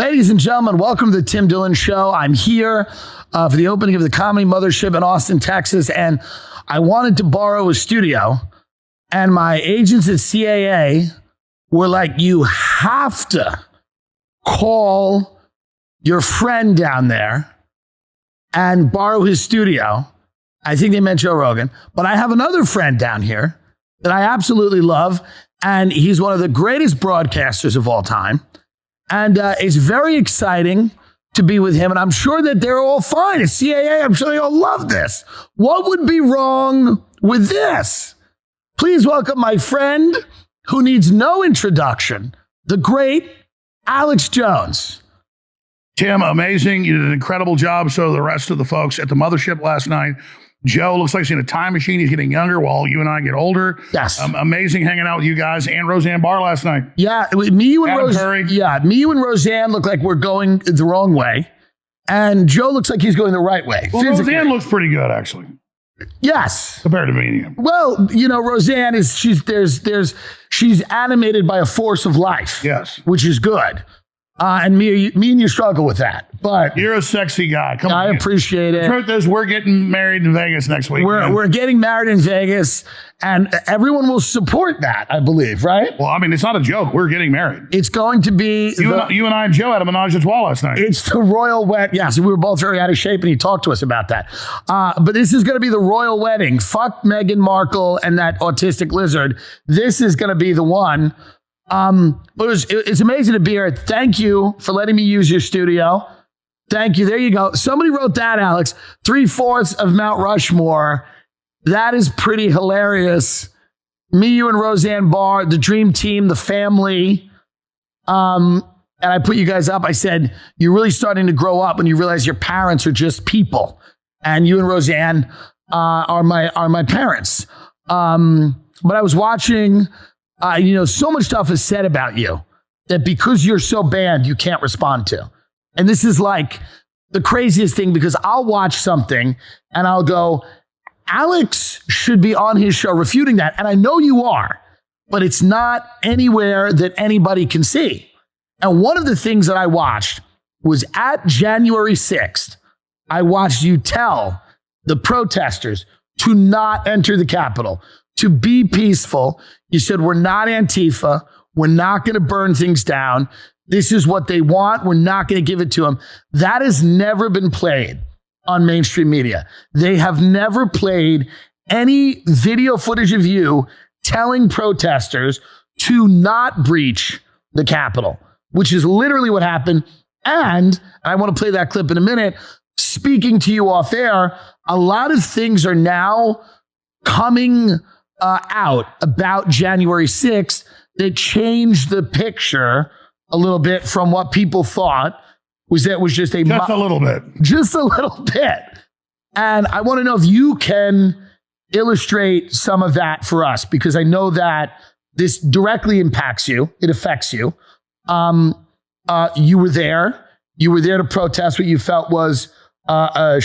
Ladies and gentlemen, welcome to the Tim Dillon Show. I'm here for the opening of the Comedy Mothership in Austin, Texas, and I wanted to borrow a studio, and my agents at CAA were like, you have to call your friend down there and borrow his studio. I think they meant Joe Rogan, but I have another friend down here that I absolutely love, and he's one of the greatest broadcasters of all time. And it's very exciting to be with him. And I'm sure that they're all fine. It's CAA. I'm sure they all love this. What would be wrong with this? Please welcome my friend who needs no introduction, the great Alex Jones. Tim, amazing. You did an incredible job. So the rest of the folks at the mothership last night. Joe looks like he's in a time machine. He's getting younger while you and I get older. Yes. Amazing hanging out with you guys and Roseanne Barr last night. Yeah. Me, you, and Roseanne look like we're going the wrong way. And Joe looks like he's going the right way. Well, Roseanne looks pretty good, actually. Yes. Compared to me and him. Well, you know, Roseanne is, she's animated by a force of life. Yes. Which is good. And me and you struggle with that, but you're a sexy guy. Come on, I appreciate it. The truth is, we're getting married in Vegas next week. We're getting married in Vegas, and everyone will support that, I believe, right? Well, I mean, it's not a joke. We're getting married. It's going to be you and I and Joe had a menage a trois last night. It's the royal wedding. Yes, we were both very out of shape, and he talked to us about that. But this is going to be the royal wedding. Fuck Meghan Markle and that autistic lizard. This is going to be the one. But it's amazing to be here. Thank you for letting me use your studio. Thank you. There you go. Somebody wrote that, Alex. 3/4 of Mount Rushmore. That is pretty hilarious. Me, you, and Roseanne Barr, the dream team, the family. And I put you guys up. I said, you're really starting to grow up when you realize your parents are just people. And you and Roseanne are my parents. But I was watching... so much stuff is said about you that because you're so banned, you can't respond to. And this is like the craziest thing because I'll watch something and I'll go, Alex should be on his show refuting that. And I know you are, but it's not anywhere that anybody can see. And one of the things that I watched was at January 6th, I watched you tell the protesters to not enter the Capitol, to be peaceful. You said, we're not Antifa. We're not going to burn things down. This is what they want. We're not going to give it to them. That has never been played on mainstream media. They have never played any video footage of you telling protesters to not breach the Capitol, which is literally what happened. And I want to play that clip in a minute. Speaking to you off air, a lot of things are now coming out about January 6th that changed the picture a little bit from what people thought was that it was just a little bit. Just a little bit. And I want to know if you can illustrate some of that for us, because I know that this directly impacts you. It affects you. You were there. You were there to protest what you felt was a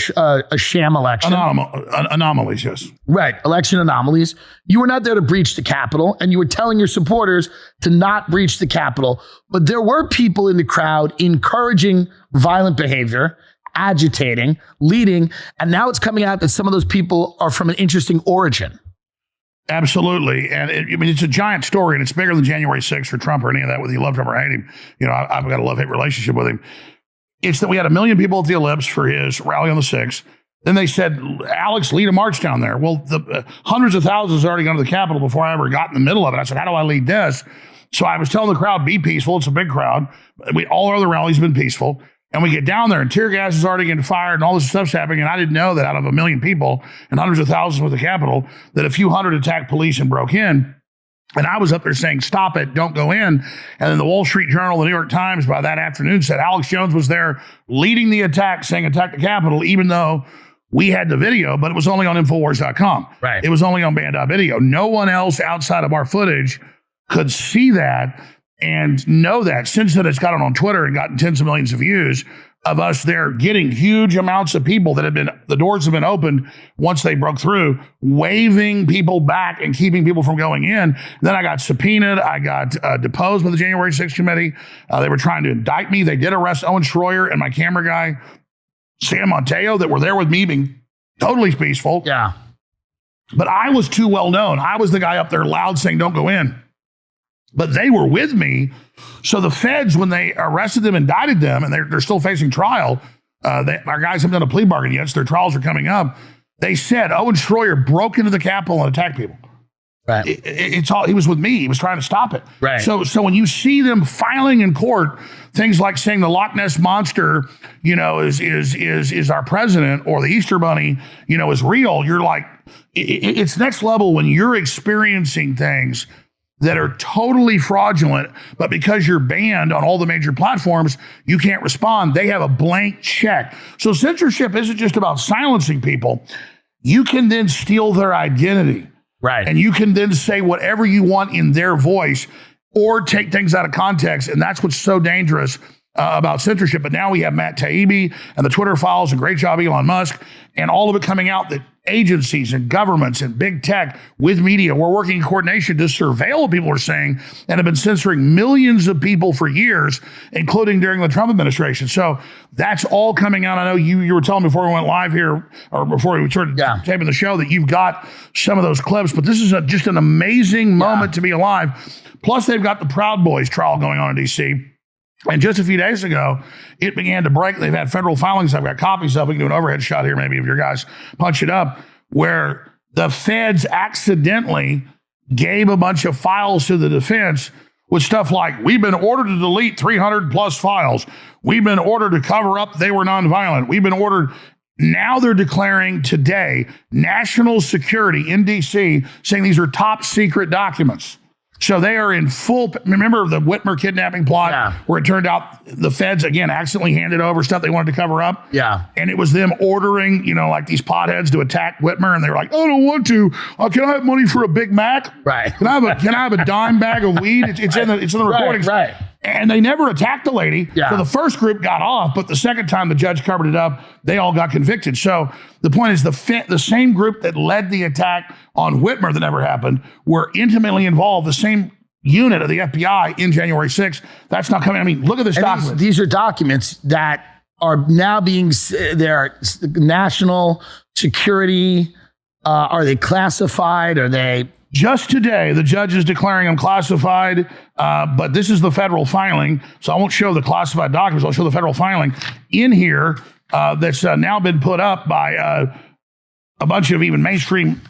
sham election. Anomalies, yes. Right, election anomalies. You were not there to breach the Capitol, and you were telling your supporters to not breach the Capitol. But there were people in the crowd encouraging violent behavior, agitating, leading, and now it's coming out that some of those people are from an interesting origin. Absolutely. And it's a giant story, and it's bigger than January 6th for Trump or any of that, whether you love Trump or hate him. I've got a love-hate relationship with him. It's that we had 1 million people at the Ellipse for his rally on the 6th. Then they said, Alex, lead a march down there. Well, the hundreds of thousands had already gone to the Capitol before I ever got in the middle of it. I said, how do I lead this? So I was telling the crowd, be peaceful. It's a big crowd. All our other rallies have been peaceful. And we get down there and tear gas is already getting fired and all this stuff's happening. And I didn't know that out of 1 million people and hundreds of thousands with the Capitol, that a few hundred attacked police and broke in. And I was up there saying, stop it, don't go in. And then the Wall Street Journal, the New York Times by that afternoon said Alex Jones was there leading the attack, saying attack the Capitol, even though we had the video, but it was only on Infowars.com. Right. It was only on Band.video. No one else outside of our footage could see that and know that. Since then, it's gotten on Twitter and gotten tens of millions of views. of us there getting huge amounts of people that had been, the doors have been opened once they broke through, waving people back and keeping people from going in. Then I got subpoenaed. I got deposed by the January 6th committee. They were trying to indict me. They did arrest Owen Schroyer and my camera guy, Sam Monteo, that were there with me being totally peaceful. Yeah. But I was too well known. I was the guy up there loud saying, don't go in. But they were with me. So the feds, when they arrested them, indicted them, and they're still facing trial, our guys haven't done a plea bargain yet, so their trials are coming up. They said Owen Schroyer broke into the Capitol and attacked people. Right. It's all, he was with me. He was trying to stop it. Right. So when you see them filing in court, things like saying the Loch Ness Monster, is our president, or the Easter Bunny, is real, you're like, it's next level when you're experiencing things that are totally fraudulent, but because you're banned on all the major platforms, you can't respond. They have a blank check. So censorship isn't just about silencing people. You can then steal their identity. Right. And you can then say whatever you want in their voice or take things out of context. And that's what's so dangerous about censorship. But now we have Matt Taibbi and the Twitter files, and great job, Elon Musk, and all of it coming out that agencies and governments and big tech with media, we're working in coordination to surveil what people are saying, and have been censoring millions of people for years, including during the Trump administration. So that's all coming out. I know you were telling me before we went live here, or before we started taping the show, that you've got some of those clips, but this is just an amazing moment to be alive. Plus, they've got the Proud Boys trial going on in D.C., and just a few days ago, it began to break. They've had federal filings. I've got copies of it. We can do an overhead shot here, maybe, if your guys punch it up, where the feds accidentally gave a bunch of files to the defense with stuff like, we've been ordered to delete 300 plus files. We've been ordered to cover up they were nonviolent. We've been ordered. Now they're declaring today national security in D.C., saying these are top secret documents. So they are in full, remember the Whitmer kidnapping plot where it turned out the feds, again, accidentally handed over stuff they wanted to cover up? Yeah. And it was them ordering, like these potheads to attack Whitmer, and they were like, I don't want to. Can I have money for a Big Mac? Right. Can I have a dime bag of weed? It's in the recordings. Right. And they never attacked the lady. Yeah. So the first group got off, but the second time the judge covered it up, they all got convicted. So the point is the same group that led the attack on Whitmer that never happened were intimately involved, the same unit of the FBI in January 6th. That's not coming. I mean, look at this document. These are documents that are now being, they're national security. Are they classified? Are they? Just today, the judge is declaring them classified, but this is the federal filing, so I won't show the classified documents. I'll show the federal filing in here that's now been put up by a bunch of even mainstream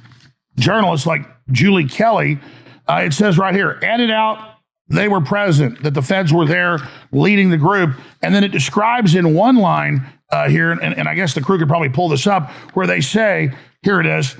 journalists like Julie Kelly. It says right here, edit out, they were present, that the feds were there leading the group. And then it describes in one line here, and I guess the crew could probably pull this up, where they say, here it is,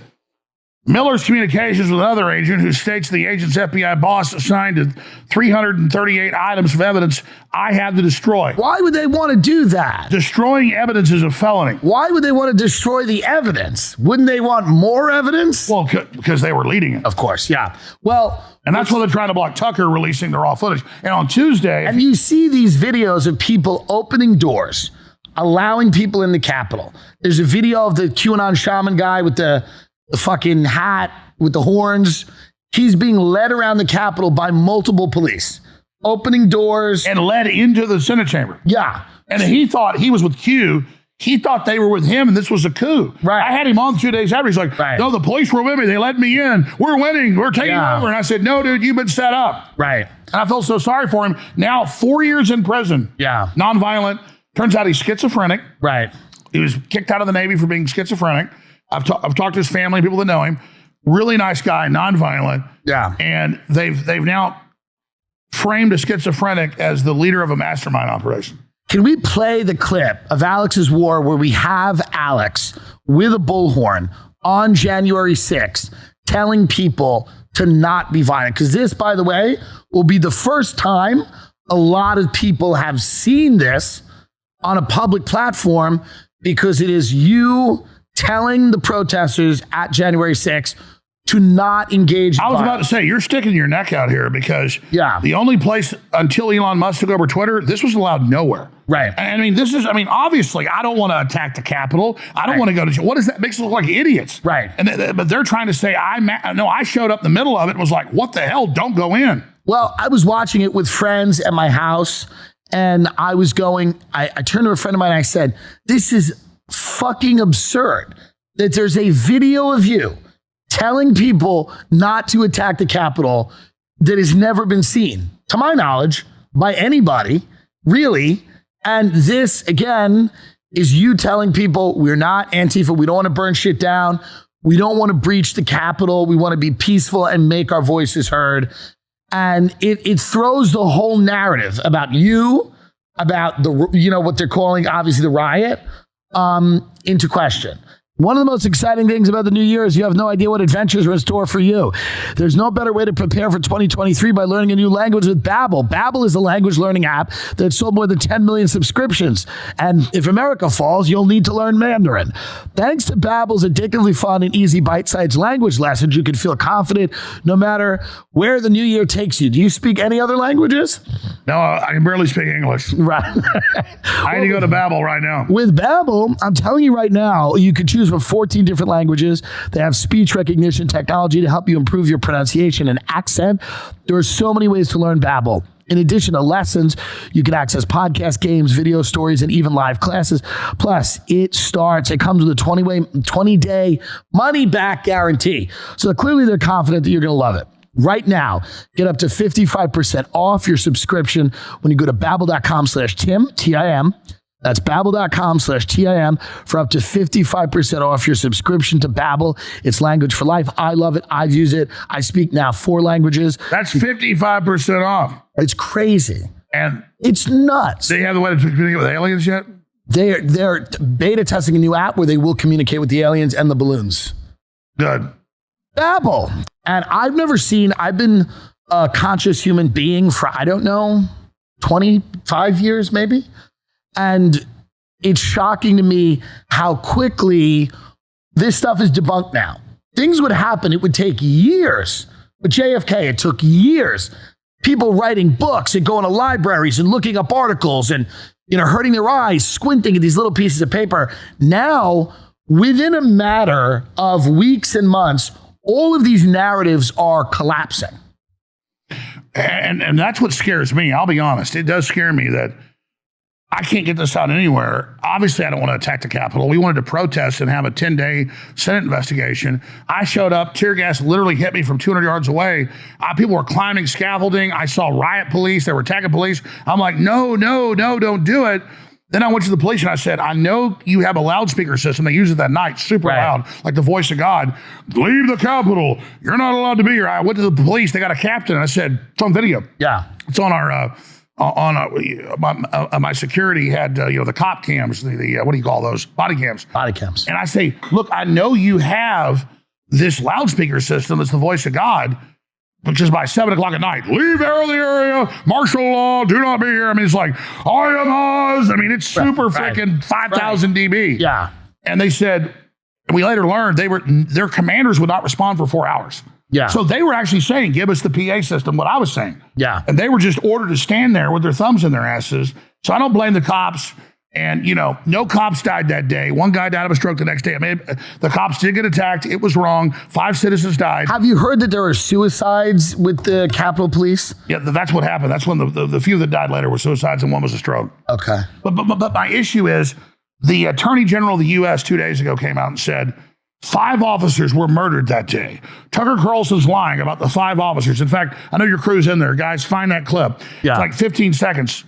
Miller's communications with another agent who states the agent's FBI boss assigned 338 items of evidence I had to destroy. Why would they want to do that? Destroying evidence is a felony. Why would they want to destroy the evidence? Wouldn't they want more evidence? Well, because they were leading it. Of course, yeah. Well, and that's why they're trying to block Tucker releasing the raw footage. And on Tuesday... And you see these videos of people opening doors, allowing people in the Capitol. There's a video of the QAnon shaman guy with the fucking hat with the horns. He's being led around the Capitol by multiple police, opening doors. And led into the Senate chamber. Yeah. And he thought he was with Q. He thought they were with him, and this was a coup. Right. I had him on 2 days after. He's like, no, the police were with me. They let me in. We're winning. We're taking over. And I said, no, dude, you've been set up. Right. And I felt so sorry for him. Now, 4 years in prison. Yeah. Nonviolent. Turns out he's schizophrenic. Right. He was kicked out of the Navy for being schizophrenic. I've talked to his family, people that know him. Really nice guy, nonviolent. Yeah. And they've now framed a schizophrenic as the leader of a mastermind operation. Can we play the clip of Alex's War where we have Alex with a bullhorn on January 6th telling people to not be violent? Because this, by the way, will be the first time a lot of people have seen this on a public platform, because it is you telling the protesters at January 6th to not engage in I was about violence. to say, you're sticking your neck out here because Yeah. the only place until Elon Musk took over Twitter, this was allowed nowhere. Right. And I mean, obviously, I don't want to attack the Capitol. I don't want to go to jail. What does that makes us look like idiots? Right. But they're trying to say, I showed up in the middle of it and was like, what the hell? Don't go in. Well, I was watching it with friends at my house, and I was going, I turned to a friend of mine and I said, this is fucking absurd that there's a video of you telling people not to attack the Capitol that has never been seen, to my knowledge, by anybody, really. And this, again, is you telling people we're not Antifa. We don't want to burn shit down. We don't want to breach the Capitol. We want to be peaceful and make our voices heard. And it throws the whole narrative about you, about the, you know, what they're calling, obviously, the riot, into question. One of the most exciting things about the new year is you have no idea what adventures are in store for you. There's no better way to prepare for 2023 by learning a new language with Babbel. Babbel is a language learning app that sold more than 10 million subscriptions. And if America falls, you'll need to learn Mandarin. Thanks to Babbel's addictively fun and easy bite-sized language lessons, you can feel confident no matter where the new year takes you. Do you speak any other languages? No, I can barely speak English. Right. I need to go to Babel right now. With Babbel, I'm telling you right now, you could choose from 14 different languages. They have speech recognition technology to help you improve your pronunciation and accent. There are so many ways to learn Babbel. In addition to lessons, you can access podcast games, video stories, and even live classes. Plus, it comes with a 20-day money-back guarantee. So clearly they're confident that you're going to love it. Right now, get up to 55% off your subscription when you go to babbel.com/Tim, T-I-M. That's babbel.com/TIM for up to 55% off your subscription to Babbel. It's language for life. I love it. I've used it. I speak now 4 languages. That's 55% off. It's crazy. And it's nuts. they have the way to communicate with aliens yet? They're beta testing a new app where they will communicate with the aliens and the balloons. Good. Babbel. And I've been a conscious human being for, I don't know, 25 years maybe. And it's shocking to me how quickly this stuff is debunked now. Things would happen. It would take years. With JFK, it took years. People writing books and going to libraries and looking up articles and, hurting their eyes, squinting at these little pieces of paper. Now, within a matter of weeks and months, all of these narratives are collapsing. And that's what scares me. I'll be honest. It does scare me that I can't get this out anywhere. Obviously, I don't want to attack the Capitol. We wanted to protest and have a 10-day Senate investigation. I showed up. Tear gas literally hit me from 200 yards away. People were climbing scaffolding. I saw riot police. They were attacking police. I'm like, no, don't do it. Then I went to the police and I said, I know you have a loudspeaker system. They use it that night, super loud, like the voice of God. Leave the Capitol. You're not allowed to be here. I went to the police. They got a captain. And I said, it's on video. Yeah. It's on our... my security had the cop cams, the what do you call those, body cams? Body cams. And I say, look, I know you have this loudspeaker system that's the voice of God, which is by 7 o'clock at night. Leave the area, martial law, do not be here. I mean, it's like I am Oz. I mean, it's super freaking 5,000 dB. Yeah. And they said, and we later learned their commanders would not respond for 4 hours. Yeah. So they were actually saying, give us the PA system, what I was saying. Yeah. And they were just ordered to stand there with their thumbs in their asses. So I don't blame the cops. And, no cops died that day. One guy died of a stroke the next day. I mean, the cops did get attacked. It was wrong. 5 citizens died. Have you heard that there are suicides with the Capitol Police? Yeah, that's what happened. That's when the few that died later were suicides and one was a stroke. Okay. But my issue is the Attorney General of the U.S. 2 days ago came out and said, 5 officers were murdered that day. Tucker Carlson's lying about the 5 officers. In fact, I know your crew's in there. Guys, find that clip. Yeah. It's like 15 seconds.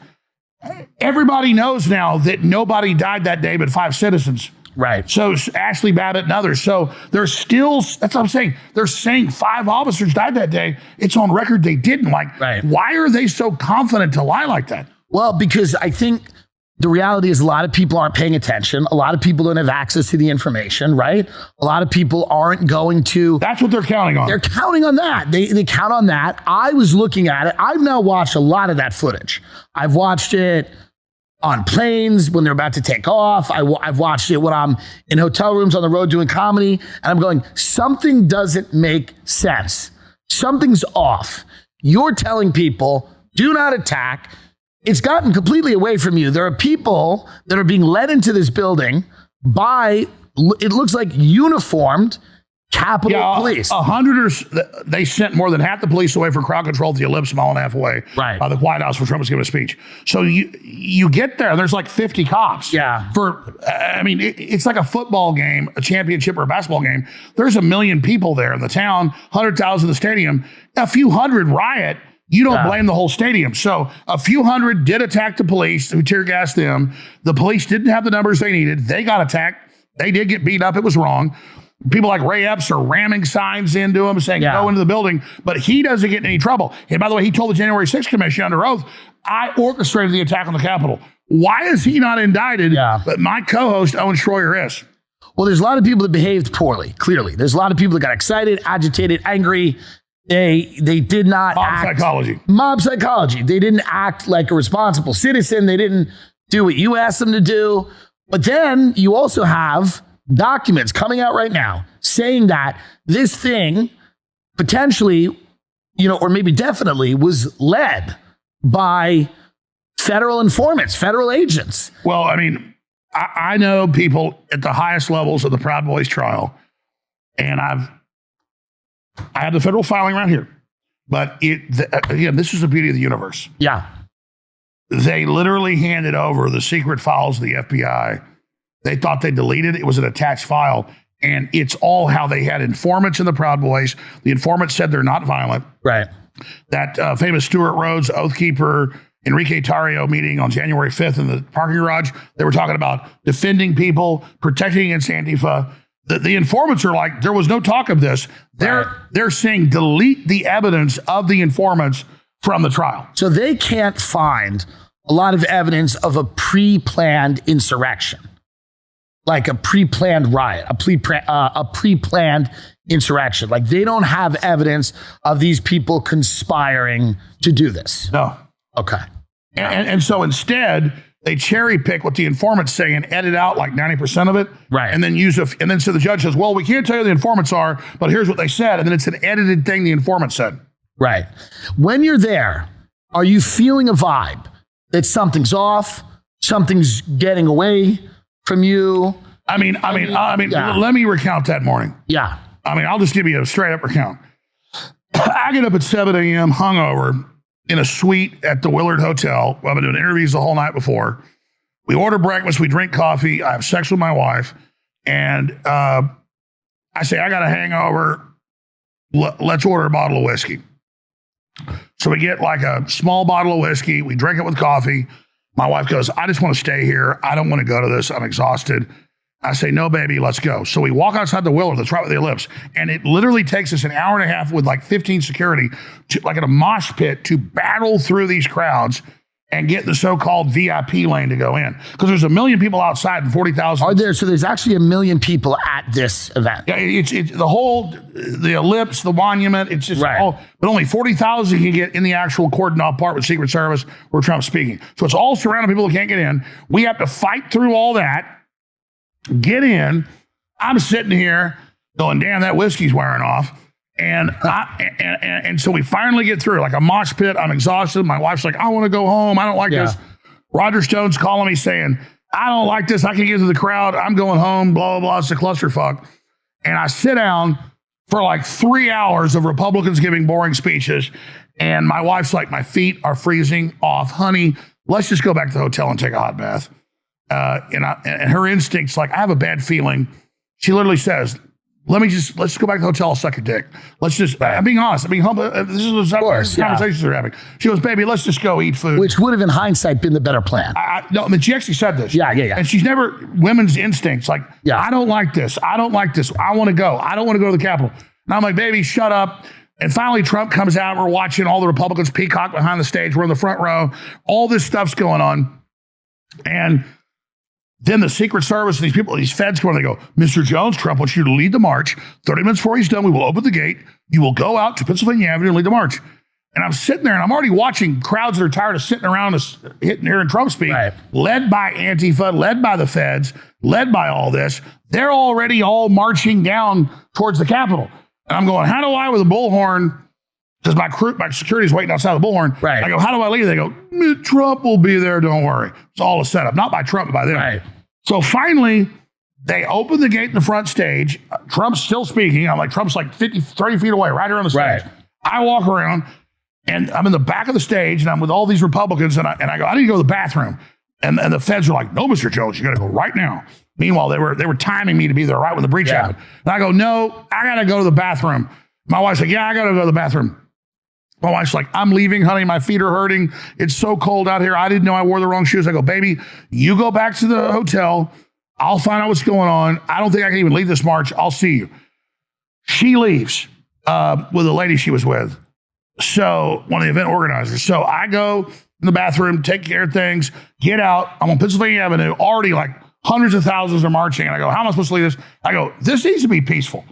Everybody knows now that nobody died that day but 5 citizens. Right. So Ashley Babbitt and others. So they're still, that's what I'm saying. They're saying 5 officers died that day. It's on record they didn't. Why are they so confident to lie like that? Well, because I think the reality is a lot of people aren't paying attention. A lot of people don't have access to the information, right? A lot of people aren't going to. That's what they're counting on. They're counting on that. They count on that. I was looking at it. I've now watched a lot of that footage. I've watched it on planes when they're about to take off. I've watched it when I'm in hotel rooms on the road doing comedy, and I'm going, something doesn't make sense. Something's off. You're telling people, do not attack. It's gotten completely away from you. There are people that are being led into this building by, it looks like, uniformed Capitol Police. 100 they sent more than half the police away for crowd control at the Ellipse, a mile and a half away. Right. By the White House where Trump was giving a speech. So you get there, there's like 50 cops. Yeah. It's like a football game, a championship or a basketball game. There's 1 million people there in the town, 100,000 in the stadium. A few hundred riot. You don't blame the whole stadium. So a few hundred did attack the police who tear gassed them. The police didn't have the numbers they needed. They got attacked. They did get beat up. It was wrong. People like Ray Epps are ramming signs into him saying, go into the building, but he doesn't get in any trouble. And by the way, he told the January 6th Commission under oath, I orchestrated the attack on the Capitol. Why is he not indicted? But my co-host, Owen Schroyer, is. Well, there's a lot of people that behaved poorly, clearly. There's a lot of people that got excited, agitated, angry. They did not Mob psychology. They didn't act like a responsible citizen. They didn't do what you asked them to do. But then you also have documents coming out right now saying that this thing potentially, or maybe definitely was led by federal informants, federal agents. Well, I know people at the highest levels of the Proud Boys trial, and I have the federal filing right here. But again, this is the beauty of the universe. Yeah. They literally handed over the secret files to the FBI. They thought they deleted it. It was an attached file. And it's all how they had informants in the Proud Boys. The informants said they're not violent. Right. That famous Stuart Rhodes, Oath Keeper, Enrique Tarrio meeting on January 5th in the parking garage, they were talking about defending people, protecting against Antifa. The informants are like, there was no talk of this. They're saying delete the evidence of the informants from the trial. So they can't find a lot of evidence of a pre-planned insurrection, like a pre-planned riot, a pre-planned insurrection. Like they don't have evidence of these people conspiring to do this. No. Okay. And so instead, they cherry pick what the informants say and edit out like 90% of it. Right. And then so the judge says, well, we can't tell you who the informants are, but here's what they said. And then it's an edited thing the informant said. Right. When you're there, are you feeling a vibe that something's off, something's getting away from you? Let me recount that morning. Yeah. I'll just give you a straight up recount. I get up at 7 a.m. hungover in a suite at the Willard Hotel. I've been doing interviews the whole night before. We order breakfast, we drink coffee, I have sex with my wife, and I say, I got a hangover. Let's order a bottle of whiskey. So we get like a small bottle of whiskey. We drink it with coffee. My wife goes, I just want to stay here. I don't want to go to this. I'm exhausted. I say, no, baby, let's go. So we walk outside the Willard, that's right where the Ellipse. And it literally takes us an hour and a half with like 15 security, like in a mosh pit, to battle through these crowds and get the so-called VIP lane to go in. Because there's 1 million people outside and 40,000. Are there? So there's actually 1 million people at this event. Yeah, it's the Ellipse, the monument, it's just right. But only 40,000 can get in the actual cordoned off part with Secret Service where Trump's speaking. So it's all surrounding people who can't get in. We have to fight through all that, get in. I'm sitting here going, damn, that whiskey's wearing off. And so we finally get through, like a mosh pit. I'm exhausted. My wife's like, I want to go home. I don't like this. Roger Stone's calling me saying, I don't like this. I can't get to the crowd. I'm going home, blah, blah, blah. It's a clusterfuck. And I sit down for like 3 hours of Republicans giving boring speeches. And my wife's like, my feet are freezing off. Honey, let's just go back to the hotel and take a hot bath. And her instinct's like, I have a bad feeling. She literally says, let's go back to the hotel, I'll suck your dick. I'm being honest. I'm being humble. This is what conversations we're having. She goes, baby, let's just go eat food. Which would have, in hindsight, been the better plan. She actually said this. Yeah. And she's never, women's instincts, like, I don't like this. I don't like this. I want to go. I don't want to go to the Capitol. And I'm like, baby, shut up. And finally, Trump comes out. We're watching all the Republicans peacock behind the stage. We're in the front row. All this stuff's going on. And then the Secret Service and these feds come on, they go, Mr. Jones, Trump wants you to lead the march. 30 minutes before he's done, we will open the gate. You will go out to Pennsylvania Avenue and lead the march. And I'm sitting there and I'm already watching crowds that are tired of sitting around us hearing Trump speak, Right. led by Antifa, led by the feds, led by all this. They're already all marching down towards the Capitol. And I'm going, how do I, with a bullhorn, because my security's waiting outside the bullhorn. Right. I go, how do I leave? They go, Trump will be there, don't worry. It's all a setup, not by Trump, but by them. Right. So finally, they open the gate in the front stage. Trump's still speaking. I'm like, Trump's like 30 feet away, right here on the stage. Right. I walk around, and I'm in the back of the stage, and I'm with all these Republicans, and I go, I need to go to the bathroom. And the feds are like, no, Mr. Jones, you got to go right now. Meanwhile, they were timing me to be there right when the breach happened. And I go, no, I got to go to the bathroom. My wife's like, yeah, I got to go to the bathroom. My wife's like, I'm leaving, honey. My feet are hurting. It's so cold out here. I didn't know I wore the wrong shoes. I go, baby, you go back to the hotel. I'll find out what's going on. I don't think I can even lead this march. I'll see you. She leaves with a lady she was with. So one of the event organizers. So I go in the bathroom, take care of things, get out. I'm on Pennsylvania Avenue. Already like hundreds of thousands are marching. And I go, how am I supposed to lead this? I go, this needs to be peaceful.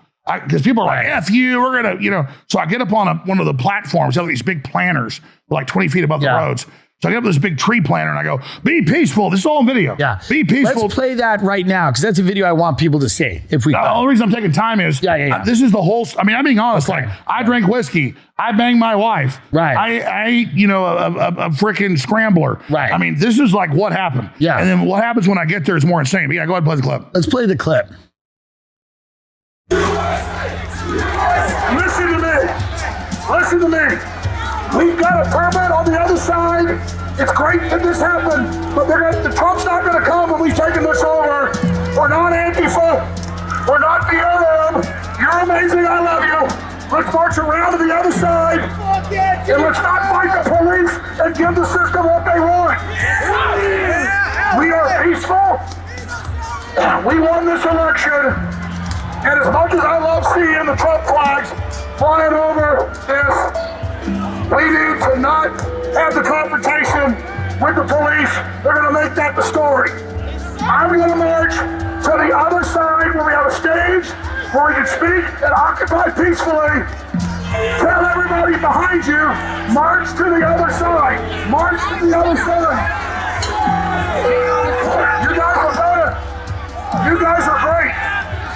Because people are like, F you, we're going to, So I get up on one of the platforms, have these big planters, like 20 feet above the roads. So I get up this big tree planter and I go, be peaceful. This is all on video. Yeah. Be peaceful. Let's play that right now, because that's a video I want people to see. If we The only reason I'm taking time is, this is the whole, I'm being honest. Okay. Like, I drink whiskey. I bang my wife. Right. I eat, a freaking scrambler. Right. I mean, this is like what happened. Yeah. And then what happens when I get there is more insane. But yeah, go ahead and play the clip. Let's play the clip. Listen to me. Listen to me. We've got a permit on the other side. It's great that this happened, but the Trump's not going to come when we've taken this over. We're not Antifa. We're not BLM. You're amazing. I love you. Let's march around to the other side. And let's not fight the police and give the system what they want. We are peaceful. We won this election. And as much as I love seeing the Trump flags flying over this, we need to not have the confrontation with the police. They're going to make that the story. I'm going to march to the other side where we have a stage where we can speak and occupy peacefully. Tell everybody behind you, march to the other side. March to the other side. You guys are better. You guys are great.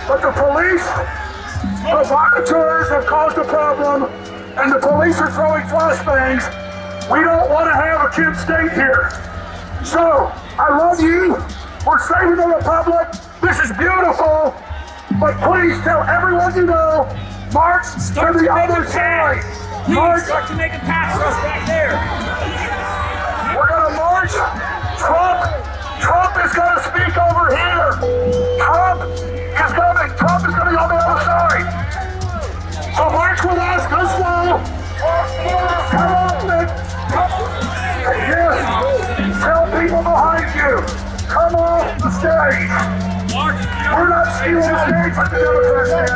But the police, provocateurs have caused a problem, and the police are throwing flashbangs. We don't want to have a kid state here. So, I love you. We're saving the Republic. This is beautiful. But please tell everyone you know, march to the other side. March. Start to make a path for us back there. We're going to march. Trump is going to speak over here. Trump is going to be on the other side. So march with us. Go slow. Come on, Nick. Yes. Tell people behind you. Come off the stage. We're not stealing the stage like the Democrats did.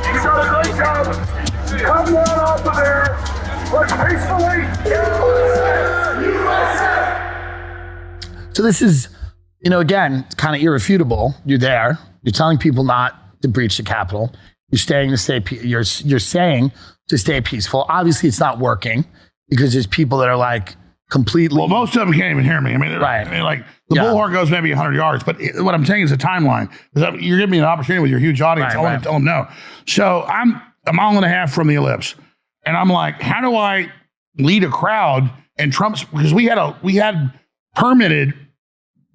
You done a great job. Come on off of there. Let's peacefully. So this is, again, it's kind of irrefutable. You're there. You're telling people not to breach the Capitol. You're saying to stay peaceful. Obviously, it's not working because there's people that are like completely. Well, most of them can't even hear me. Right. Like the bullhorn goes maybe 100 yards, but what I'm saying is a timeline. You're giving me an opportunity with your huge audience. I want to tell them no. So I'm a mile and a half from the ellipse, and I'm like, how do I lead a crowd? And Trump's, because we had permitted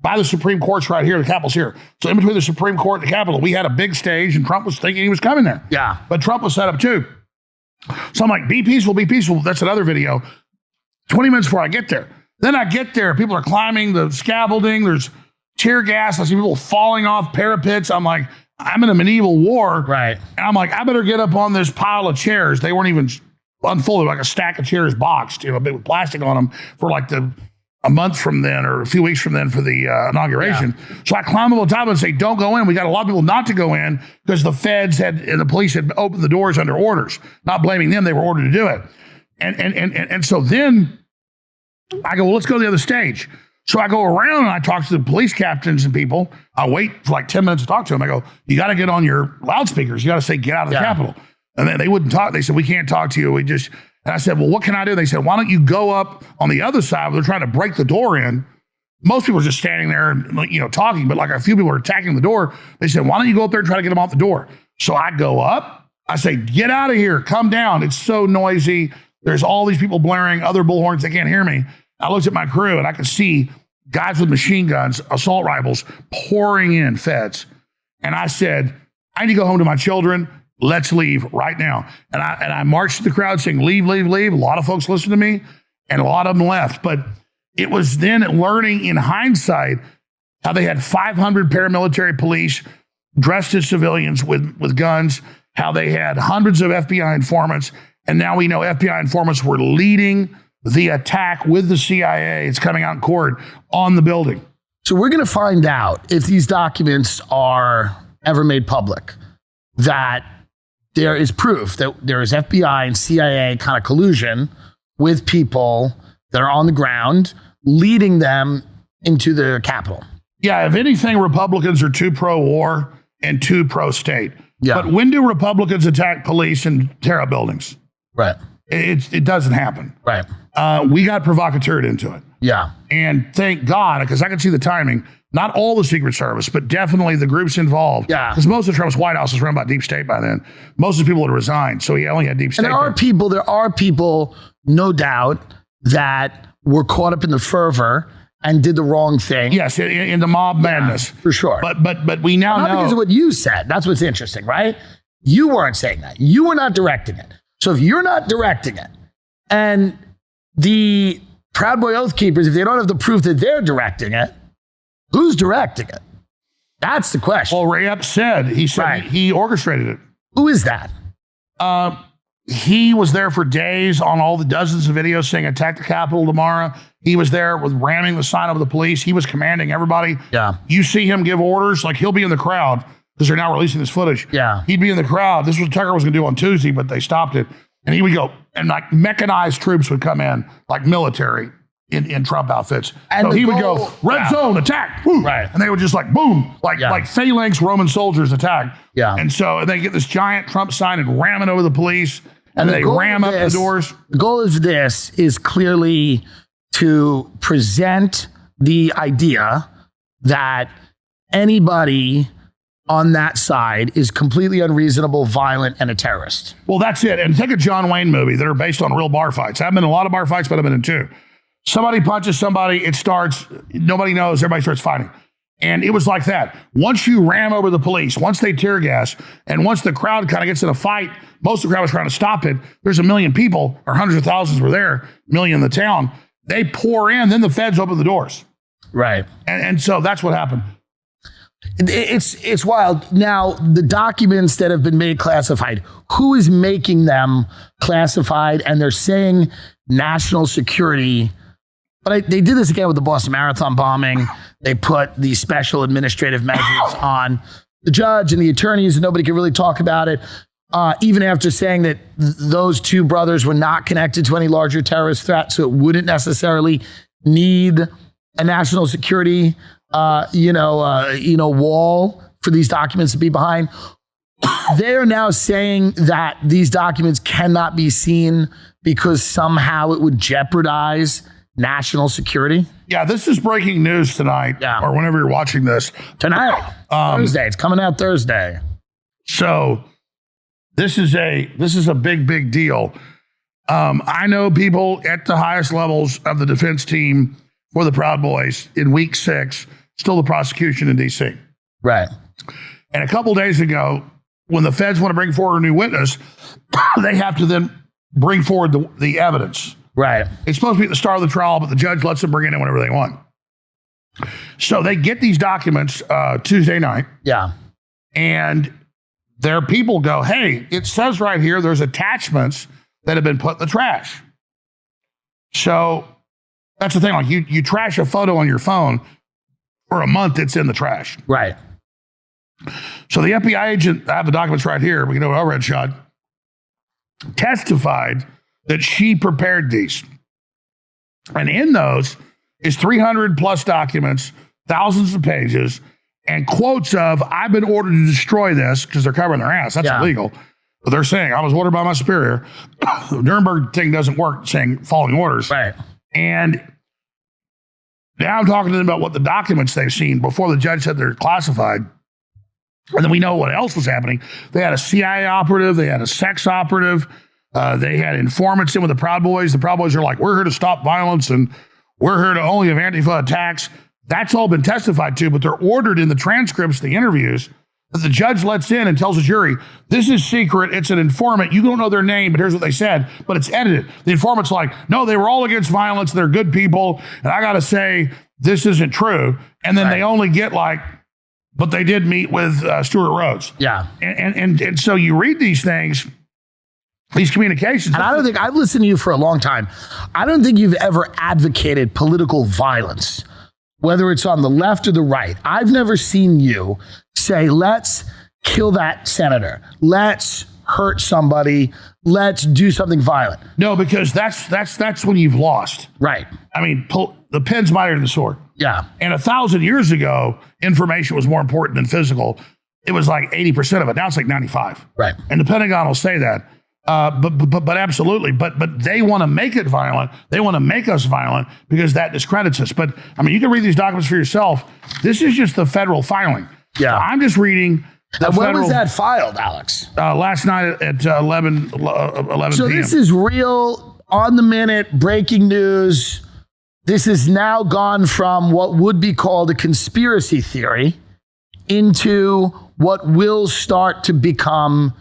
by the Supreme Court's right here, the Capitol's here. So in between the Supreme Court and the Capitol, we had a big stage, and Trump was thinking he was coming there. Yeah. But Trump was set up too. So I'm like, be peaceful, be peaceful. That's another video. 20 minutes before I get there. Then I get there, people are climbing the scaffolding, there's tear gas, I see people falling off parapets. I'm like, I'm in a medieval war. Right. And I'm like, I better get up on this pile of chairs. They weren't even unfolded, like a stack of chairs boxed, with plastic on them for like a month from then or a few weeks from then for the inauguration. Yeah. So I climb up on top and say, don't go in. We got a lot of people not to go in because the feds and the police had opened the doors under orders. Not blaming them, they were ordered to do it. And so then I go, well, let's go to the other stage. So I go around and I talk to the police captains and people. I wait for like 10 minutes to talk to them. I go, you got to get on your loudspeakers. You got to say, get out of the Capitol. And then they wouldn't talk. They said, we can't talk to you. And I said, well, what can I do? They said, why don't you go up on the other side where they're trying to break the door in? Most people are just standing there and, talking, but like a few people are attacking the door. They said, why don't you go up there and try to get them off the door? So I go up. I say, get out of here. Come down. It's so noisy. There's all these people blaring, other bullhorns. They can't hear me. I looked at my crew and I could see guys with machine guns, assault rifles, pouring in feds. And I said, I need to go home to my children. Let's leave right now. And I marched to the crowd saying, leave, leave, leave. A lot of folks listened to me and a lot of them left. But it was then learning in hindsight how they had 500 paramilitary police dressed as civilians with guns, how they had hundreds of FBI informants. And now we know FBI informants were leading the attack with the CIA. It's coming out in court on the building. So we're going to find out if these documents are ever made public, that there is proof that there is FBI and CIA kind of collusion with people that are on the ground, leading them into the Capitol. Yeah, if anything, Republicans are too pro-war and too pro-state. Yeah. But when do Republicans attack police and tear up buildings? Right. It doesn't happen. Right. We got provocateured into it. Yeah. And thank God, because I can see the timing, not all the Secret Service, but definitely the groups involved. Yeah. Because most of Trump's White House was run by deep state by then. Most of the people had resigned, so he only had deep state. And there are people, no doubt, that were caught up in the fervor and did the wrong thing. Yes, in the mob madness. For sure. But we now know. Not because of what you said. That's what's interesting, right? You weren't saying that. You were not directing it. So if you're not directing it, and the Proud Boy Oath Keepers, if they don't have the proof that they're directing it, who's directing it? That's the question. Well, Ray said Right. he orchestrated it. Who is that? He was there for days on all the dozens of videos saying attack the Capitol tomorrow. He was there with ramming the sign of the police. He was commanding everybody. Yeah. You see him give orders, like he'll be in the crowd because they're now releasing this footage. Yeah. He'd be in the crowd. This was what Tucker was going to do on Tuesday, but they stopped it. And he would go, and like mechanized troops would come in, like military in Trump outfits. And so he would go, red zone, attack. Woo. Right. And they would just like, boom, like phalanx Roman soldiers attack. Yeah. And so they get this giant Trump sign and ram it over the police. And they ram up the doors. The goal of this is clearly to present the idea that anybody on that side is completely unreasonable, violent, and a terrorist. Well, that's it. And take a John Wayne movie that are based on real bar fights. I've been in a lot of bar fights, but I've been in two. Somebody punches somebody, it starts, nobody knows, everybody starts fighting. And it was like that. Once you ram over the police, once they tear gas, and once the crowd kind of gets in a fight, most of the crowd was trying to stop it. There's a million people, or hundreds of thousands were there, million in the town. They pour in, then the feds open the doors. Right. And so that's what happened. It's wild. Now, the documents that have been made classified, who is making them classified? And they're saying national security. But they did this again with the Boston Marathon bombing. They put the special administrative measures on the judge and the attorneys, and nobody could really talk about it. Even after saying that those two brothers were not connected to any larger terrorist threat, so it wouldn't necessarily need a national security, wall for these documents to be behind. They are now saying that these documents cannot be seen because somehow it would jeopardize national security. Yeah, this is breaking news tonight, or whenever you're watching this. Tonight, Thursday. It's coming out Thursday. So this is a big deal. I know people at the highest levels of the defense team for the Proud Boys in week 6, still the prosecution in D.C. Right. And a couple days ago, when the feds want to bring forward a new witness, they have to then bring forward the evidence. Right. It's supposed to be at the start of the trial, but the judge lets them bring it in whenever they want. So they get these documents Tuesday night. Yeah. And their people go, hey, it says right here there's attachments that have been put in the trash. So that's the thing. Like you trash a photo on your phone, for a month it's in the trash. Right. So the FBI agent, I have the documents right here, we can do an overhead shot, testified that she prepared these. And in those is 300 plus documents, thousands of pages, and quotes of, I've been ordered to destroy this, because they're covering their ass. That's illegal. But they're saying, I was ordered by my superior. The Nuremberg thing doesn't work, saying following orders. Right. And now I'm talking to them about what the documents they've seen before the judge said they're classified. And then we know what else was happening. They had a CIA operative. They had a sex operative. They had informants in with the Proud Boys. The Proud Boys are like, we're here to stop violence and we're here to only have Antifa attacks. That's all been testified to, but they're ordered in the transcripts, the interviews, that the judge lets in and tells the jury, this is secret. It's an informant. You don't know their name, but here's what they said, but it's edited. The informant's like, no, they were all against violence. They're good people. And I got to say, this isn't true. And then they only get like, but they did meet with Stuart Rhodes. Yeah. And so you read these things, these communications. And I don't think, I've listened to you for a long time. I don't think you've ever advocated political violence, whether it's on the left or the right. I've never seen you say, let's kill that senator. Let's hurt somebody. Let's do something violent. No, because that's when you've lost. Right. I mean, the pen's mightier than the sword. Yeah. And 1,000 years ago, information was more important than physical. It was like 80% of it. Now it's like 95. Right. And the Pentagon will say that. But absolutely. But they want to make it violent. They want to make us violent because that discredits us. But I mean, you can read these documents for yourself. This is just the federal filing. Yeah. So I'm just reading. When was that filed, Alex? Last night at 11 So p.m. this is real, on the minute, breaking news. This has now gone from what would be called a conspiracy theory into what will start to become,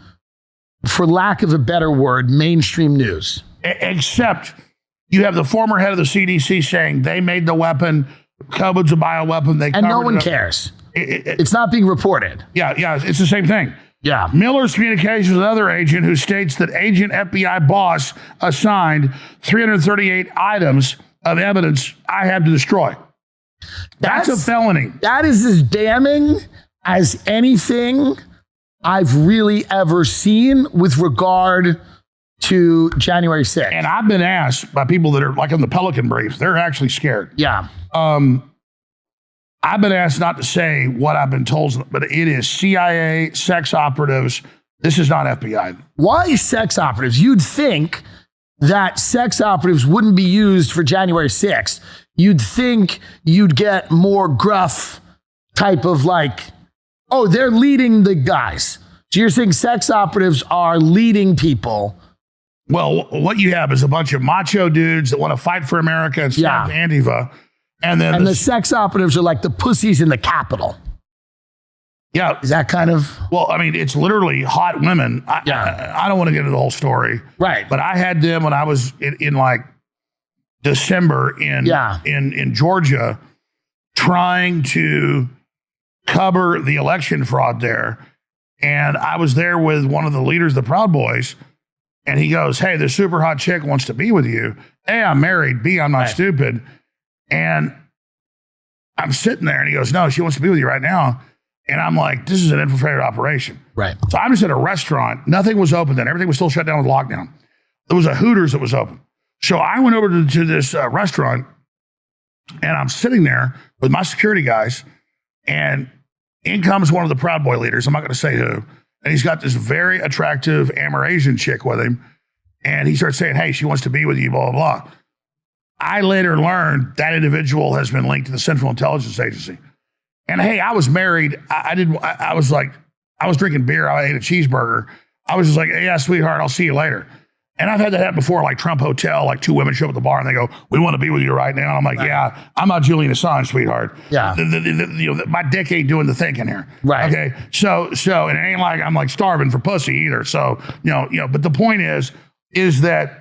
for lack of a better word, mainstream news. Except you have the former head of the CDC saying they made the weapon, COVID's a bioweapon. And no one cares. It's not being reported. Yeah, it's the same thing. Yeah. Miller's communications with another agent who states that agent FBI boss assigned 338 items of evidence I have to destroy. That's a felony. That is as damning as anything I've really ever seen with regard to January 6th. And I've been asked by people that are like in the Pelican briefs, they're actually scared. Yeah. I've been asked not to say what I've been told, but it is CIA, sex operatives. This is not FBI. Why sex operatives? You'd think that sex operatives wouldn't be used for January 6th. You'd think you'd get more gruff type of like, oh, they're leading the guys. So you're saying sex operatives are leading people. Well, what you have is a bunch of macho dudes that want to fight for America and stop Antifa. And then the sex operatives are like the pussies in the Capitol. Yeah. Is that kind of? Well, I mean, it's literally hot women. I don't want to get into the whole story. Right. But I had them when I was in like December in Georgia trying to cover the election fraud there. And I was there with one of the leaders of the Proud Boys. And he goes, hey, this super hot chick wants to be with you. A, I'm married. B, I'm not stupid. And I'm sitting there and he goes, no, she wants to be with you right now. And I'm like, this is an infiltrated operation. Right. So I'm just at a restaurant. Nothing was open then. Everything was still shut down with lockdown. There was a Hooters that was open. So I went over to this restaurant and I'm sitting there with my security guys and in comes one of the Proud Boy leaders. I'm not going to say who. And he's got this very attractive Amerasian chick with him. And he starts saying, hey, she wants to be with you, blah, blah, blah. I later learned that individual has been linked to the Central Intelligence Agency. And hey, I was married. I was drinking beer. I ate a cheeseburger. I was just like, hey, yeah, sweetheart, I'll see you later. And I've had that happen before, like Trump Hotel, like two women show up at the bar and they go, we want to be with you right now. And I'm like, yeah, I'm not Julian Assange, sweetheart. Yeah. My dick ain't doing the thinking here. Right. Okay. So, and it ain't like I'm like starving for pussy either. So, but the point is that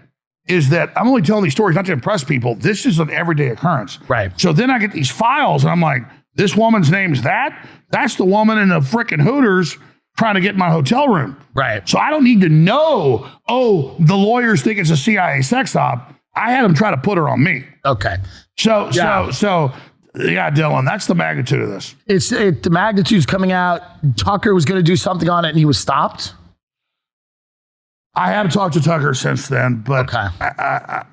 I'm only telling these stories not to impress people. This is an everyday occurrence. Right. So then I get these files and I'm like, this woman's name's that's the woman in the frickin' Hooters trying to get in my hotel room. Right. So I don't need to know, oh, the lawyers think it's a CIA sex op. I had them try to put her on me. Okay. So Dillon, that's the magnitude of this. The magnitude's coming out. Tucker was going to do something on it and he was stopped. I haven't talked to Tucker since then, but okay. I'm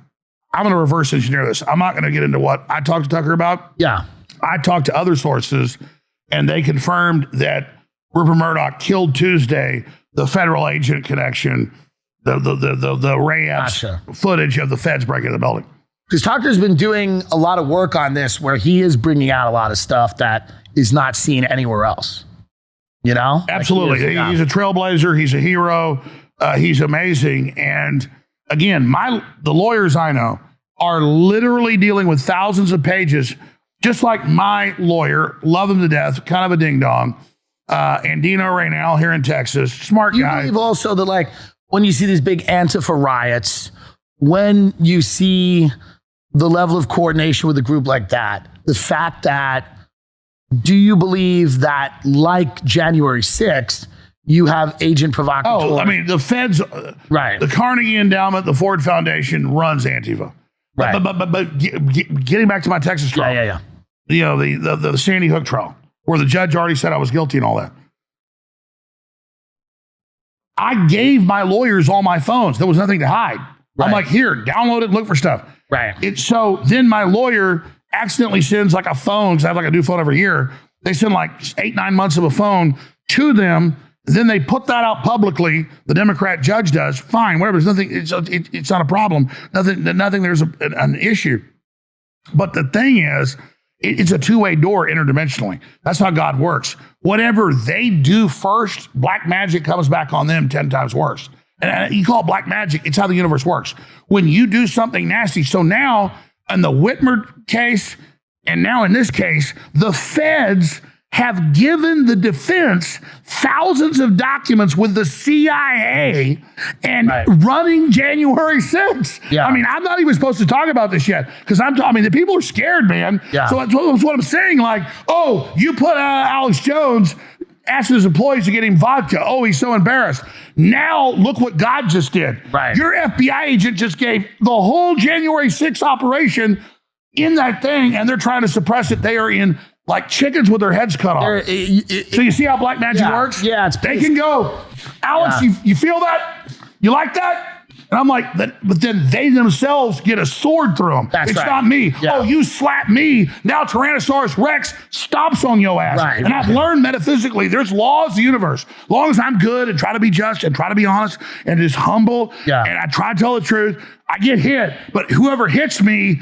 going to reverse engineer this. I'm not going to get into what I talked to Tucker about. Yeah. I talked to other sources and they confirmed that Rupert Murdoch killed Tuesday, the federal agent connection, the Ray-Epps footage of the feds breaking the building. Because Tucker's been doing a lot of work on this where he is bringing out a lot of stuff that is not seen anywhere else. You know? Absolutely. Like he's a trailblazer. He's a hero. He's amazing. And again, the lawyers I know are literally dealing with thousands of pages, just like my lawyer. Love him to death. Kind of a ding-dong. Andino Reynal here in Texas. Smart guy. You believe also that, like, when you see these big Antifa riots, when you see the level of coordination with a group like that, the fact that, do you believe that, like January 6th, you have agent provocateurs? Oh, I mean, the feds, right? The Carnegie Endowment, the Ford Foundation runs Antifa. Right. But getting back to my Texas trial. Yeah. You know, the Sandy Hook trial, where the judge already said I was guilty and all that. I gave my lawyers all my phones. There was nothing to hide. Right. I'm like, here, download it, look for stuff. Right. So then my lawyer accidentally sends like a phone, because I have like a new phone every year. They send like 8-9 months of a phone to them. Then they put that out publicly. The Democrat judge does. Fine, whatever. There's nothing. It's not a problem. Nothing. There's an issue. But the thing is, it's a two-way door interdimensionally. That's how God works. Whatever they do first, black magic comes back on them 10 times worse. And you call it black magic. It's how the universe works. When you do something nasty. So now in the Whitmer case, and now in this case, the feds have given the defense thousands of documents with the CIA and running January 6th. Yeah. I mean, I'm not even supposed to talk about this yet, because the people are scared, man. Yeah. So that's what I'm saying. Like, oh, you put Alex Jones asking his employees to get him vodka. Oh, he's so embarrassed. Now look what God just did. Right. Your FBI agent just gave the whole January 6th operation in that thing, and they're trying to suppress it. They are in like chickens with their heads cut off. So you see how black magic works? Yeah, they can go, Alex, you feel that? You like that? And I'm like, but then they themselves get a sword through them. That's it's right. not me. Yeah. Oh, you slap me. Now Tyrannosaurus Rex stomps on your ass. Right. And I've learned metaphysically, there's laws of the universe. As long as I'm good and try to be just and try to be honest and just humble, and I try to tell the truth, I get hit. But whoever hits me,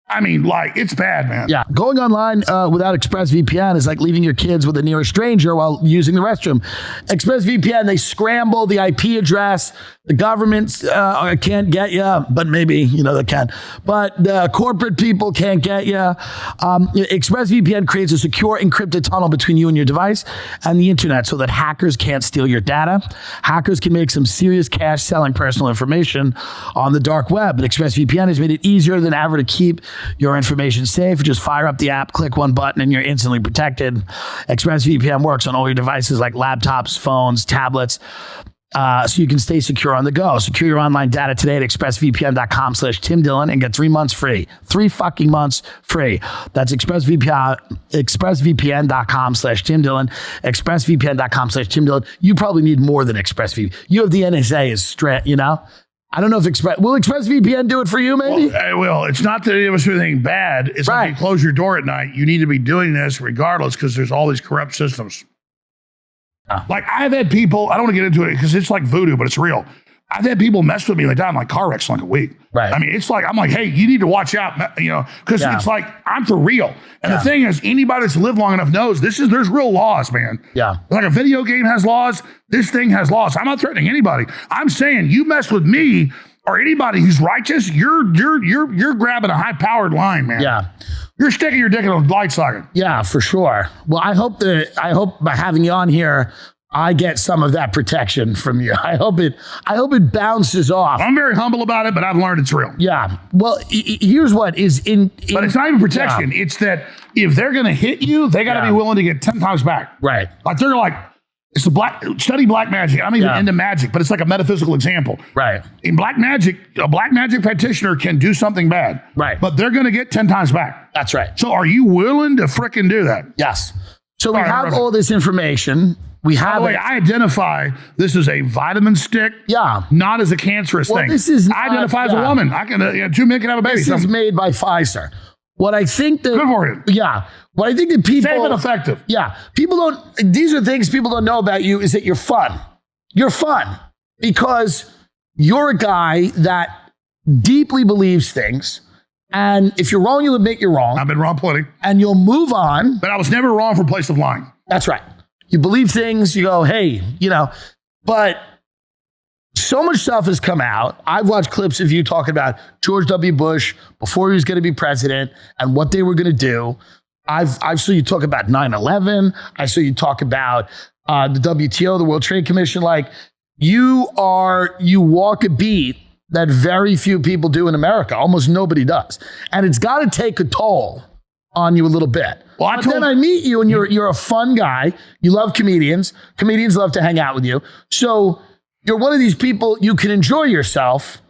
I mean, like, it's bad, man. Yeah. Going online without ExpressVPN is like leaving your kids with a nearest stranger while using the restroom. ExpressVPN, they scramble the IP address. The government can't get you, but maybe, they can. But the corporate people can't get you. ExpressVPN creates a secure encrypted tunnel between you and your device and the internet so that hackers can't steal your data. Hackers can make some serious cash selling personal information on the dark web. But ExpressVPN has made it easier than ever to keep your information safe. Just fire up the app, click one button, and you're instantly protected. ExpressVPN works on all your devices like laptops, phones, tablets, so you can stay secure on the go. Secure your online data today at expressvpn.com/Tim Dillon and get 3 months free. 3 fucking months free. That's expressvpn.com/Tim Dillon. expressvpn.com/Tim Dillon. You probably need more than ExpressVPN. You have the NSA is straight, I don't know if will ExpressVPN do it for you, maybe? Well, it will. It's not that it was anything bad. It's like you close your door at night. You need to be doing this regardless, because there's all these corrupt systems. Like, I've had people, I don't want to get into it because it's like voodoo, but it's real. I've had people mess with me. They died in like car wrecks in like a week. Right. I mean, it's like, I'm like, hey, you need to watch out, because it's like, I'm for real. And the thing is, anybody that's lived long enough knows there's real laws, man. Yeah. Like a video game has laws. This thing has laws. I'm not threatening anybody. I'm saying you mess with me or anybody who's righteous, you're grabbing a high-powered line, man. Yeah. You're sticking your dick in a light socket. Yeah, for sure. Well, I hope by having you on here, I get some of that protection from you. I hope it bounces off. I'm very humble about it, but I've learned it's real. Yeah. Well, here's what is in but it's not even protection. Yeah. It's that if they're going to hit you, they got to be willing to get 10 times back. Right. Like they're like, study black magic. I'm even into magic, but it's like a metaphysical example. Right. In black magic, a black magic practitioner can do something bad. Right. But they're going to get 10 times back. That's right. So are you willing to frickin' do that? Yes. So we have all this information. We have. By the way, I identify this as a vitamin stick. Yeah. Not as a cancerous thing. This is. I identify as a woman. I can. 2 men can have a baby. This is made by Pfizer. What I think that... Good for him. Yeah. What I think that people... Safe and effective. Yeah. People don't... These are things people don't know about you is that you're fun. You're fun because you're a guy that deeply believes things. And if you're wrong, you'll admit you're wrong. I've been wrong plenty. And you'll move on. But I was never wrong for a place of lying. That's right. You believe things, you go, hey, you know, but so much stuff has come out. I've watched clips of you talking about George W. Bush before he was going to be president and what they were going to do. I've saw you talk about 9/11. I saw you talk about the WTO, the World Trade Commission. Like you walk a beat that very few people do in America. Almost nobody does. And it's got to take a toll on you a little bit. Well, then I meet you and you're a fun guy. You love comedians. Comedians love to hang out with you. So you're one of these people, you can enjoy yourself,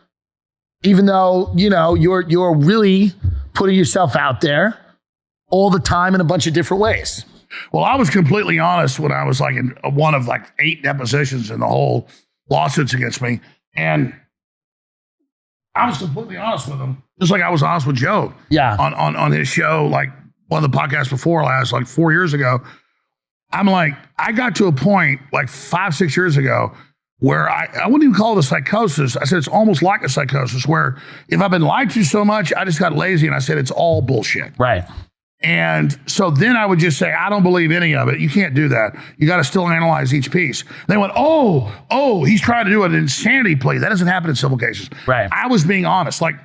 even though, you know, you're really putting yourself out there all the time in a bunch of different ways. Well, I was completely honest when I was like in one of like 8 depositions in the whole lawsuits against me. And I was completely honest with him, just like I was honest with Joe. Yeah. On his show, like one of the podcasts before last, like 4 years ago. I'm like, I got to a point like 5-6 years ago where I wouldn't even call it a psychosis. I said it's almost like a psychosis where if I've been lied to so much, I just got lazy and I said it's all bullshit. Right. And so then I would just say, I don't believe any of it. You can't do that. You got to still analyze each piece. They went, oh, he's trying to do an insanity plea. That doesn't happen in civil cases. Right. I was being honest. Like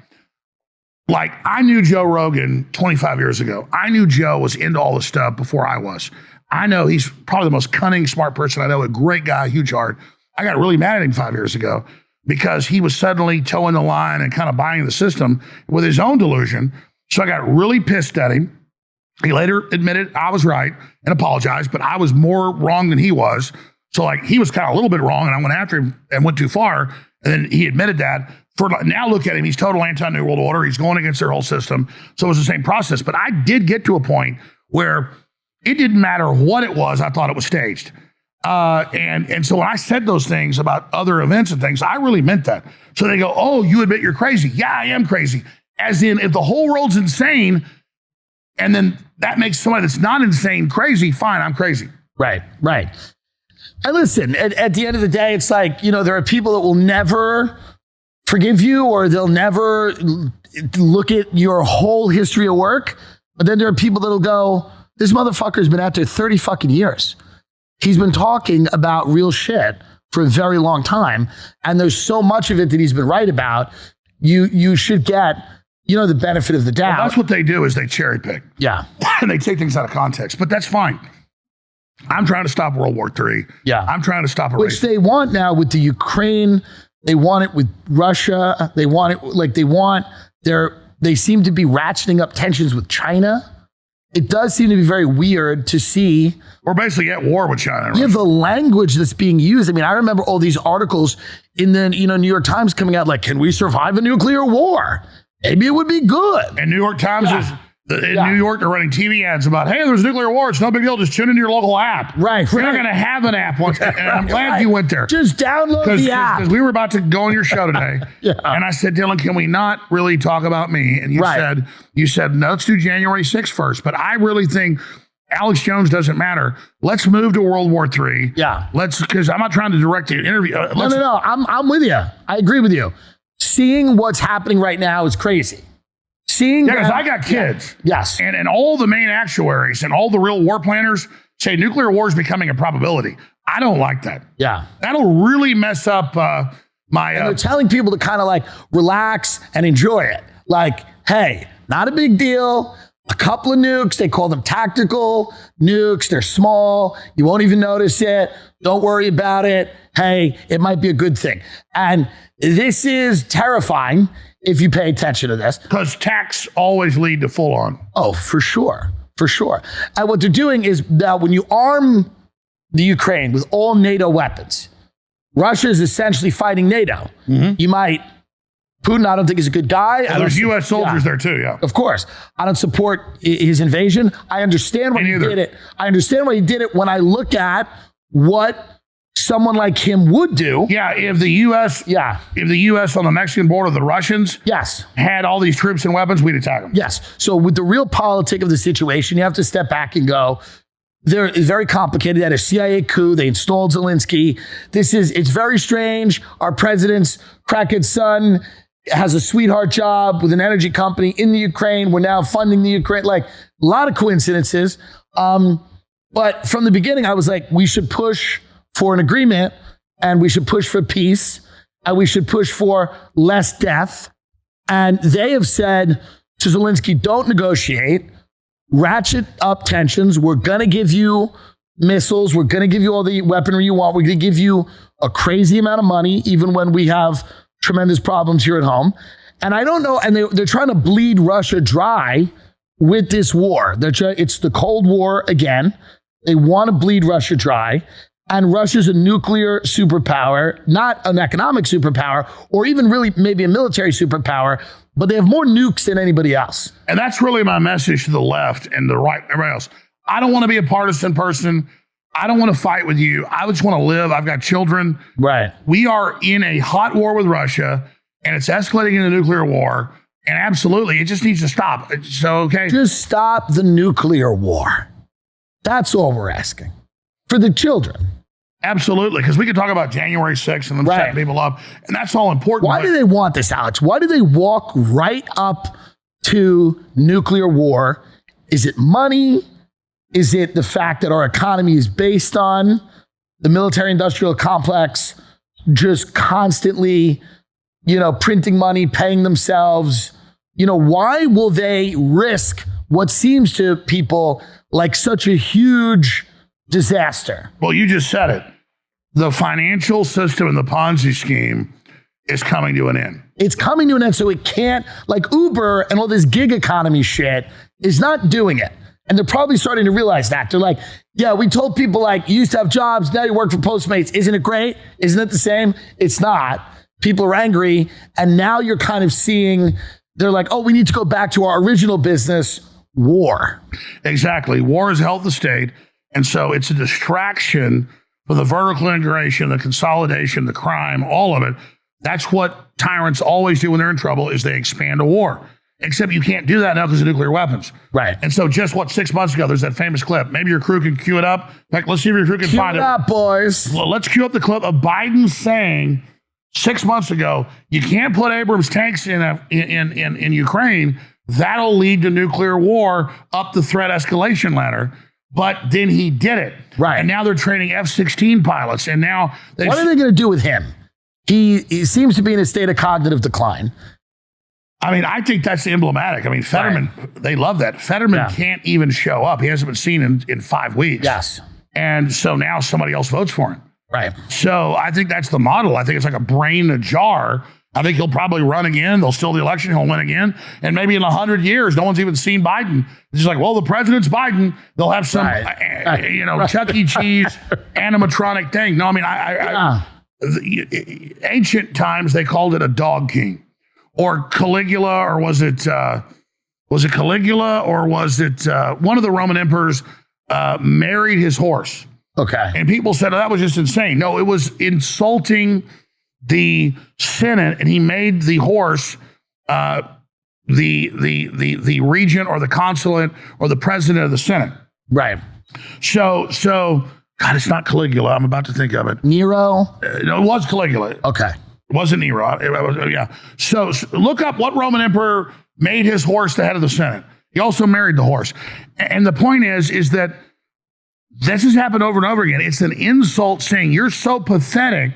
I knew Joe Rogan 25 years ago. I knew Joe was into all this stuff before I was. I know he's probably the most cunning, smart person I know, a great guy, huge heart. I got really mad at him 5 years ago because he was suddenly towing the line and kind of buying the system with his own delusion. So I got really pissed at him. He later admitted I was right and apologized, but I was more wrong than he was. So like he was kind of a little bit wrong and I went after him and went too far. And then he admitted that. Now look at him. He's total anti-New World Order. He's going against their whole system. So it was the same process. But I did get to a point where it didn't matter what it was. I thought it was staged. And so when I said those things about other events and things, I really meant that. So they go, oh, you admit you're crazy. Yeah, I am crazy. As in, if the whole world's insane, and then that makes somebody that's not insane crazy, fine, I'm crazy. Right. And listen, at the end of the day, it's like, you know, there are people that will never forgive you or they'll never look at your whole history of work. But then there are people that'll go, this motherfucker's been out there 30 fucking years. He's been talking about real shit for a very long time. And there's so much of it that he's been right about. You should get, you know, the benefit of the doubt. Well, that's what they do is they cherry pick. Yeah. And they take things out of context, but that's fine. I'm trying to stop World War III. Yeah. I'm trying to stop which they want now with the Ukraine. They want it with Russia. They want it like they seem to be ratcheting up tensions with China. It does seem to be very weird to see. We're basically at war with China. Yeah, the language that's being used. I mean, I remember all these articles in the New York Times coming out like, can we survive a nuclear war? Maybe it would be good. And New York Times is in New York, they're running TV ads about, hey, there's a nuclear war. It's no big deal. Just tune into your local app. Right. We're not going to have an app. And I'm glad you went there. Just download the app. Because we were about to go on your show today. And I said, Dillon, can we not really talk about me? And you said, no, let's do January 6th first. But I really think Alex Jones doesn't matter. Let's move to World War III. Yeah. Because I'm not trying to direct the interview. No. I'm with you. I agree with you. Seeing what's happening right now is crazy. Because I got kids. Yes. And all the main actuaries and all the real war planners say nuclear war is becoming a probability. I don't like that. Yeah. That'll really mess up my... And they're telling people to kind of like relax and enjoy it. Like, hey, not a big deal. A couple of nukes. They call them tactical nukes. They're small. You won't even notice it. Don't worry about it. Hey, it might be a good thing. And this is terrifying if you pay attention to this. Because attacks always lead to full on. Oh, for sure. And what they're doing is that when you arm the Ukraine with all NATO weapons, Russia is essentially fighting NATO. Mm-hmm. Putin, I don't think is a good guy. Well, there's U.S. soldiers there too, yeah. Of course. I don't support his invasion. I understand why he did it. I understand why he did it when I look at what someone like him would do. Yeah, if the U.S. if the U.S. on the Mexican border, the Russians had all these troops and weapons, we'd attack them. Yes. So with the real politic of the situation, you have to step back and go, it's very complicated. They had a CIA coup. They installed Zelensky. It's very strange. Our president's crackhead son has a sweetheart job with an energy company in the Ukraine. We're now funding the Ukraine. Like, a lot of coincidences. But from the beginning, I was like, we should push for an agreement, and we should push for peace, and we should push for less death. And they have said to Zelensky, don't negotiate. Ratchet up tensions. We're going to give you missiles. We're going to give you all the weaponry you want. We're going to give you a crazy amount of money, even when we have tremendous problems here at home. And I don't know. And they're trying to bleed Russia dry with this war. It's the Cold War again. They want to bleed Russia dry. And Russia's a nuclear superpower, not an economic superpower, or even really maybe a military superpower, but they have more nukes than anybody else. And that's really my message to the left and the right, everybody else. I don't want to be a partisan person. I don't want to fight with you. I just want to live. I've got children. Right. We are in a hot war with Russia, and it's escalating into nuclear war. And absolutely, it just needs to stop. So, okay. Just stop the nuclear war. That's all we're asking. For the children. Absolutely, because we could talk about January 6th and them setting people up, and that's all important. Why do they want this, Alex? Why do they walk right up to nuclear war? Is it money? Is it the fact that our economy is based on the military-industrial complex just constantly, printing money, paying themselves? Why will they risk what seems to people like such a huge disaster? Well, you just said it. The financial system and the Ponzi scheme is coming to an end. It's coming to an end, so it can't, like Uber and all this gig economy shit is not doing it. And they're probably starting to realize that. They're like, yeah, we told people like, you used to have jobs, now you work for Postmates. Isn't it great? Isn't it the same? It's not. People are angry. And now you're kind of seeing, they're like, oh, we need to go back to our original business, war. Exactly. War is health of state. And so it's a distraction from the vertical integration, the consolidation, the crime, all of it. That's what tyrants always do when they're in trouble, is they expand a war. Except you can't do that now because of nuclear weapons. Right. And so just 6 months ago, there's that famous clip. Maybe your crew can cue it up. In fact, let's see if your crew can find it. Cue it up, boys. Well, let's cue up the clip of Biden saying 6 months ago, you can't put Abrams tanks in Ukraine. That'll lead to nuclear war up the threat escalation ladder. But then he did it. Right. And now they're training F-16 pilots. And now what are they going to do with him? He seems to be in a state of cognitive decline. I mean, I think that's emblematic. I mean, Fetterman, they love that. Fetterman can't even show up. He hasn't been seen in 5 weeks. Yes. And so now somebody else votes for him. Right. So I think that's the model. I think it's like a brain in a jar. I think he'll probably run again. They'll steal the election. He'll win again. And maybe in 100 years, no one's even seen Biden. It's just like, well, the president's Biden. They'll have some, Chuck E. Cheese animatronic thing. No, I mean, ancient times, they called it a dog king. Or Caligula, or was it Caligula, or was it one of the Roman emperors married his horse? Okay. And people said, oh, that was just insane. No, it was insulting the Senate, and he made the horse the regent or the consulate or the president of the Senate. Right. So God, it's not Caligula. I'm about to think of it. Nero? No, it was Caligula. Okay. It wasn't Nero. Yeah. So look up what Roman emperor made his horse the head of the Senate. He also married the horse. And the point is that this has happened over and over again. It's an insult saying, you're so pathetic,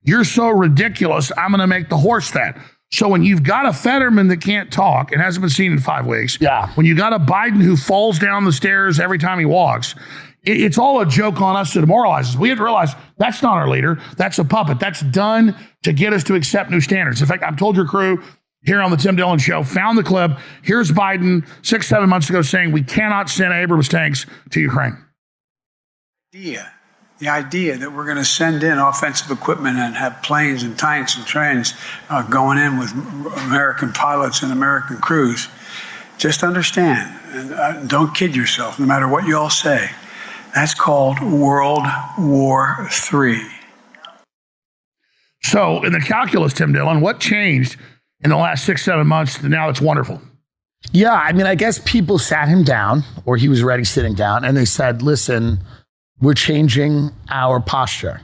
you're so ridiculous, I'm going to make the horse that. So when you've got a Fetterman that can't talk and hasn't been seen in 5 weeks, when you got a Biden who falls down the stairs every time he walks, it's all a joke on us to demoralize us. We have to realize that's not our leader. That's a puppet. That's done to get us to accept new standards. In fact, I've told your crew here on the Tim Dillon Show, found the clip. Here's Biden 6-7 months ago saying we cannot send Abrams tanks to Ukraine. The idea that we're going to send in offensive equipment and have planes and tanks and trains going in with American pilots and American crews, just understand, and don't kid yourself, no matter what you all say, that's called World War III. So in the calculus, Tim Dillon, what changed in the last 6-7 months to now it's wonderful? Yeah, I mean, I guess people sat him down, or he was already sitting down, and they said, listen, we're changing our posture.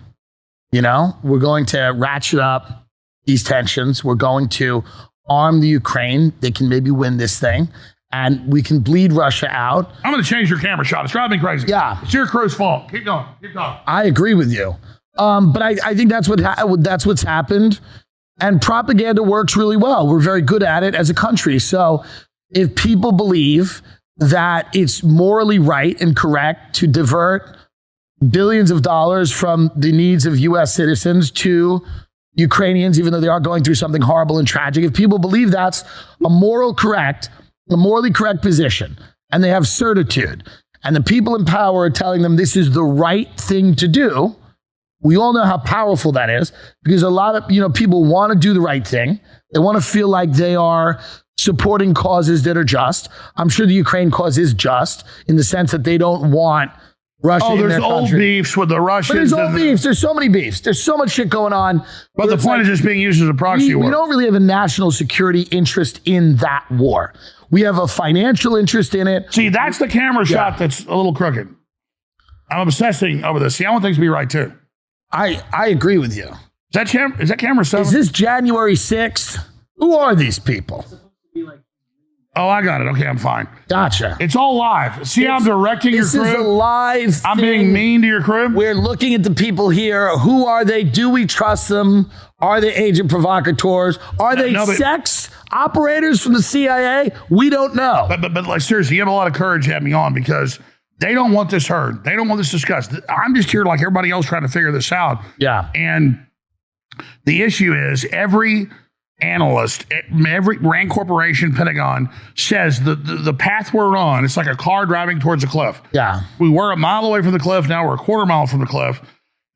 You know, we're going to ratchet up these tensions. We're going to arm the Ukraine. They can maybe win this thing, and we can bleed Russia out. I'm going to change your camera shot. It's driving me crazy. Yeah. It's your crew's fault. Keep going. Keep going. I agree with you. But I think that's what's happened. And propaganda works really well. We're very good at it as a country. So if people believe that it's morally right and correct to divert billions of dollars from the needs of U.S. citizens to Ukrainians, even though they are going through something horrible and tragic, if people believe that's a morally correct position, and they have certitude, and the people in power are telling them this is the right thing to do, we all know how powerful that is, because a lot of people want to do the right thing. They want to feel like they are supporting causes that are just. I'm sure the Ukraine cause is just in the sense that they don't want Russia in their country. There's old beefs with the Russians. But there's old beefs. There's so many beefs. There's so much shit going on. But the point is just being used as a proxy war. We don't really have a national security interest in that war. We have a financial interest in it. See, that's the camera shot that's a little crooked. I'm obsessing over this. See, I want things to be right, too. I agree with you. Is that camera 7? Is this January 6th? Who are these people? Oh, I got it. Okay, I'm fine. Gotcha. It's all live. See how I'm directing your crew? This is a live I'm thing. being mean to your crew? We're looking at the people here. Who are they? Do we trust them? Are they agent provocateurs? Are they sex operators from the CIA? We don't know. But like, seriously, you have a lot of courage to have me on because they don't want this heard. They don't want this discussed. I'm just here like everybody else trying to figure this out. Yeah. And the issue is every analyst, every Rand Corporation, Pentagon says the path we're on, it's like a car driving towards a cliff. Yeah. We were a mile away from the cliff. Now we're a quarter mile from the cliff.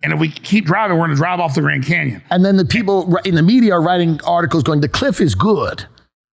And if we keep driving, we're going to drive off the Grand Canyon. And then the people in the media are writing articles going, the cliff is good.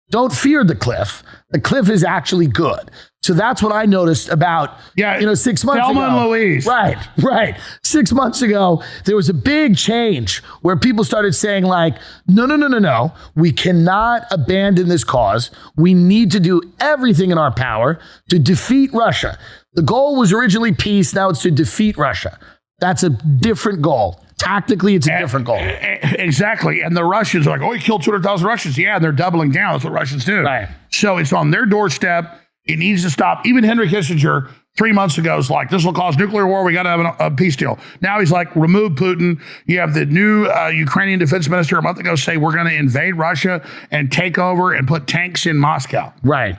Don't fear the cliff. The cliff is actually good. So that's what I noticed about, 6 months ago. Thelma and Louise. Right. 6 months ago, there was a big change where people started saying like, no. We cannot abandon this cause. We need to do everything in our power to defeat Russia. The goal was originally peace. Now it's to defeat Russia. That's a different goal. Tactically, it's a different goal. Exactly. And the Russians are like, he killed 200,000 Russians. Yeah, and they're doubling down. That's what Russians do. Right. So it's on their doorstep. It needs to stop. Even Henry Kissinger 3 months ago was like, this will cause nuclear war. We got to have a peace deal. Now he's like, remove Putin. You have the new Ukrainian defense minister a month ago say we're going to invade Russia and take over and put tanks in Moscow. Right.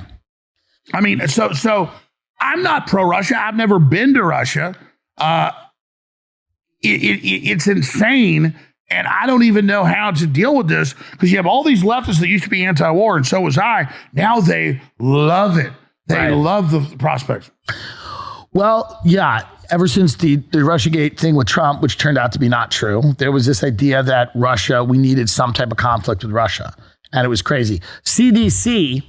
I mean, so I'm not pro-Russia. I've never been to Russia. It's insane. And I don't even know how to deal with this because you have all these leftists that used to be anti-war, and so was I. Now they love it. They love the prospects. Well, yeah. Ever since the Russiagate thing with Trump, which turned out to be not true, there was this idea that we needed some type of conflict with Russia. And it was crazy. CDC,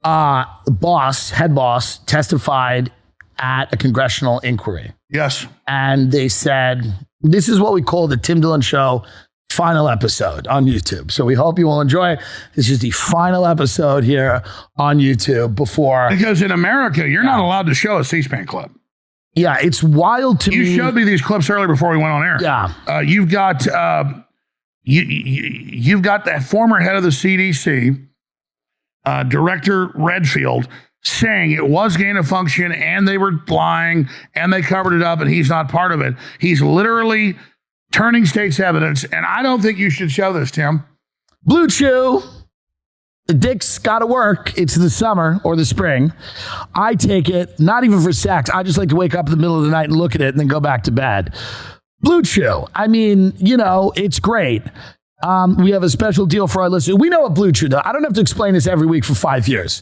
head boss, testified at a congressional inquiry. Yes. And they said, this is what we call the Tim Dillon Show final episode on YouTube. So we hope you will enjoy it. This is the final episode here on YouTube before. Because in America, you're not allowed to show a C-SPAN clip. Yeah, it's wild to me. You showed me these clips earlier before we went on air. Yeah. You've got you've got that former head of the CDC, Director Redfield, saying it was gain of function and they were lying and they covered it up and he's not part of it. He's literally turning state's evidence. And I don't think you should show this, Tim. BlueChew. The dick's got to work. It's the summer or the spring. I take it, not even for sex. I just like to wake up in the middle of the night and look at it and then go back to bed. BlueChew. I mean, it's great. We have a special deal for our listeners. We know what BlueChew does. I don't have to explain this every week for 5 years.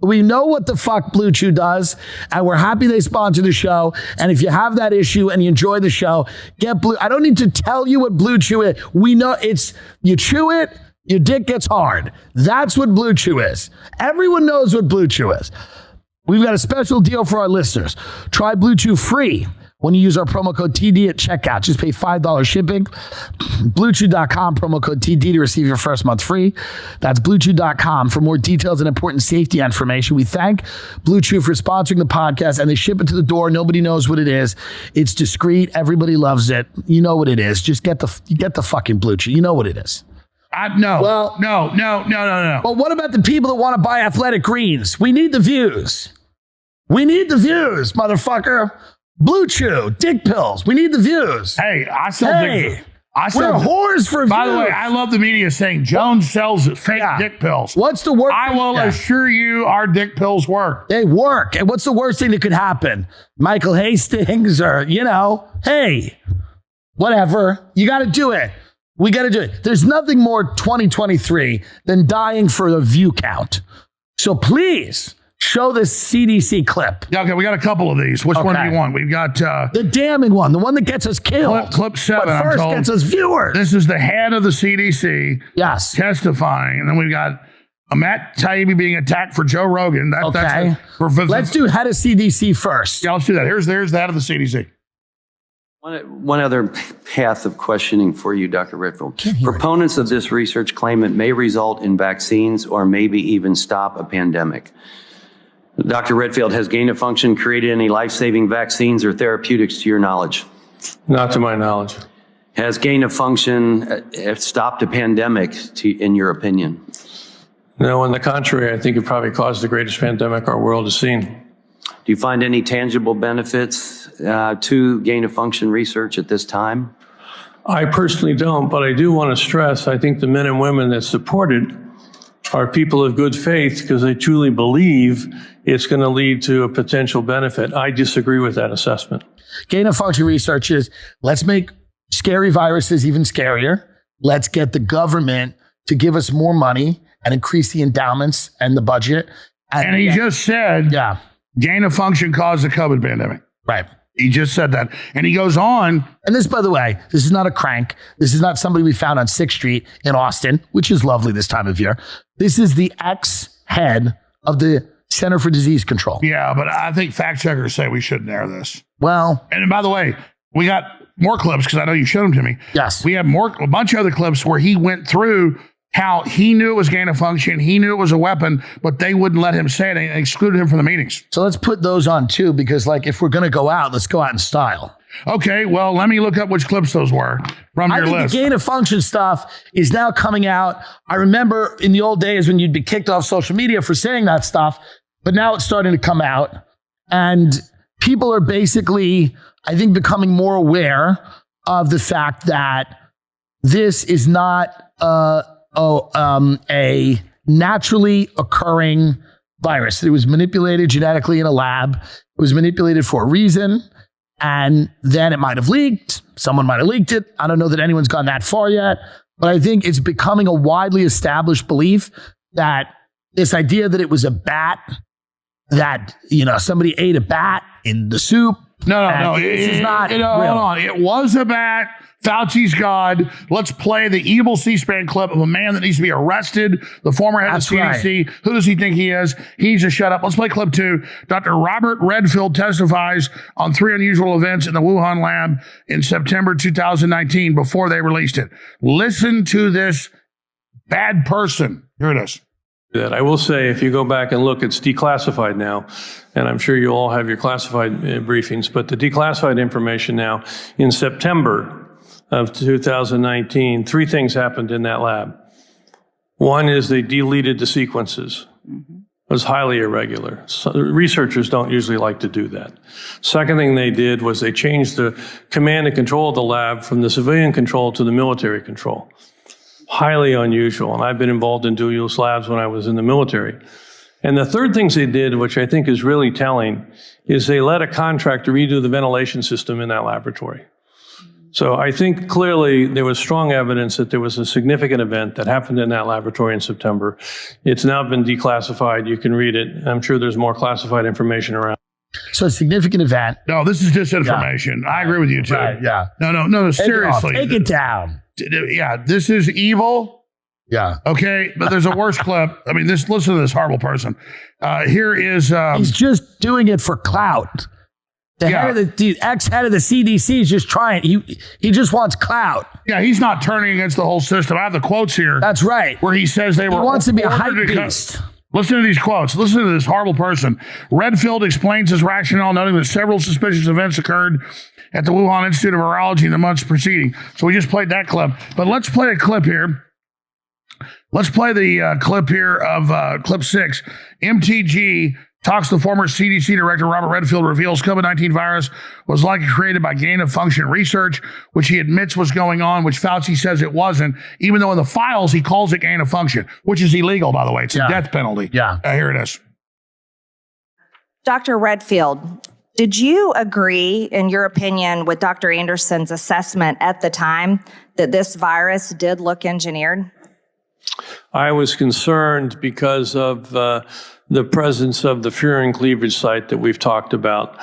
We know what the fuck BlueChew does, and we're happy they sponsor the show. And if you have that issue and you enjoy the show, get Blue. I don't need to tell you what BlueChew is. We know you chew it, your dick gets hard. That's what BlueChew is. Everyone knows what BlueChew is. We've got a special deal for our listeners. Try BlueChew free when you use our promo code TD at checkout. Just pay $5 shipping. BlueChew.com, promo code TD to receive your first month free. That's BlueChew.com for more details and important safety information. We thank BlueChew for sponsoring the podcast, and they ship it to the door. Nobody knows what it is. It's discreet. Everybody loves it. You know what it is. Just get the fucking BlueChew. You know what it is. No. But what about the people that want to buy Athletic Greens? We need the views. We need the views, motherfucker. BlueChew, dick pills. We need the views. Hey, I sell dick pills. We're whores for By views. the way, I love the media saying Jones sells fake dick pills. What's the worst? I will assure you our dick pills work. They work. And what's the worst thing that could happen? Michael Hastings or, hey, whatever. You got to do it. We got to do it. There's nothing more 2023 than dying for the view count. So please show this CDC clip. Yeah, okay, we got a couple of these. Which one do you want? We've got the damning one, the one that gets us killed. Clip 7. But first gets us viewers. This is the head of the CDC. Yes. Testifying. And then we've got Matt Taibbi being attacked for Joe Rogan. Let's do head of CDC first. Yeah, let's do that. Here's the head of the CDC. One other path of questioning for you, Dr. Redfield. Proponents of this research claim it may result in vaccines or maybe even stop a pandemic. Dr. Redfield, has gain of function created any life-saving vaccines or therapeutics to your knowledge? Not to my knowledge. Has gain of function stopped a pandemic, in your opinion? No, on the contrary, I think it probably caused the greatest pandemic our world has seen. Do you find any tangible benefits to gain of function research at this time? I personally don't, but I do want to stress, I think the men and women that support it are people of good faith because they truly believe it's going to lead to a potential benefit. I disagree with that assessment. Gain of function research is, let's make scary viruses even scarier. Let's get the government to give us more money and increase the endowments and the budget. And he just said, gain of function caused the COVID pandemic. Right. He just said that. And he goes on. And this, by the way, this is not a crank. This is not somebody we found on 6th Street in Austin, which is lovely this time of year. This is the ex-head of the Center for Disease Control. Yeah, but I think fact checkers say we shouldn't air this. Well. And by the way, we got more clips because I know you showed them to me. Yes. We have a bunch of other clips where he went through how he knew it was gain of function. He knew it was a weapon, but they wouldn't let him say it and excluded him from the meetings. So let's put those on too, because if we're going to go out, let's go out in style. Okay, well, let me look up which clips those were from your list. I think the gain of function stuff is now coming out. I remember in the old days when you'd be kicked off social media for saying that stuff, but now it's starting to come out. And people are basically, I think, becoming more aware of the fact that this is not a naturally occurring virus. It was manipulated genetically in a lab. It was manipulated for a reason. And then it might have leaked. Someone might have leaked it. I don't know that anyone's gone that far yet. But I think it's becoming a widely established belief that this idea that it was a bat, that, somebody ate a bat in the soup. No. This is not real. Hold on. It was a bat. Fauci's God. Let's play the evil C-SPAN clip of a man that needs to be arrested, the former head of CDC. Right. Who does he think he is? He needs to shut up. Let's play clip 2. Dr. Robert Redfield testifies on 3 unusual events in the Wuhan lab in September 2019 before they released it. Listen to this bad person. Here it is. That I will say, if you go back and look, it's declassified now, and I'm sure you all have your classified briefings, but the declassified information now, in September of 2019, 3 things happened in that lab. One is they deleted the sequences. It was highly irregular. So researchers don't usually like to do that. Second thing they did was they changed the command and control of the lab from the civilian control to the military control. Highly unusual, and I've been involved in dual-use labs when I was in the military. And the third things they did, which I think is really telling, is they let a contractor redo the ventilation system in that laboratory. So I think clearly there was strong evidence that there was a significant event that happened in that laboratory in September. It's now been declassified. You can read it. I'm sure there's more classified information around. So a significant event. No, this is disinformation. Yeah. I agree with you too. Right, yeah. No, seriously. Take it down. Yeah, this is evil. Yeah. Okay, but there's a worse clip. I mean, listen to this horrible person. Here is... He's just doing it for clout. The head of the ex-head of the CDC is just trying. He just wants clout. Yeah, he's not turning against the whole system. I have the quotes here. That's right. Where he says they were. He wants to be a hype beast. Listen to these quotes. Listen to this horrible person. Redfield explains his rationale, noting that several suspicious events occurred at the Wuhan Institute of Virology in the months preceding. So we just played that clip. But let's play a clip here. Let's play the clip here of clip 6. MTG talks to the former CDC director Robert Redfield, reveals COVID-19 virus was likely created by gain-of-function research, which he admits was going on, which Fauci says it wasn't, even though in the files he calls it gain-of-function, which is illegal, by the way. It's a death penalty. Yeah. Here it is. Dr. Redfield, did you agree, in your opinion, with Dr. Anderson's assessment at the time that this virus did look engineered? I was concerned because of the presence of the furin cleavage site that we've talked about.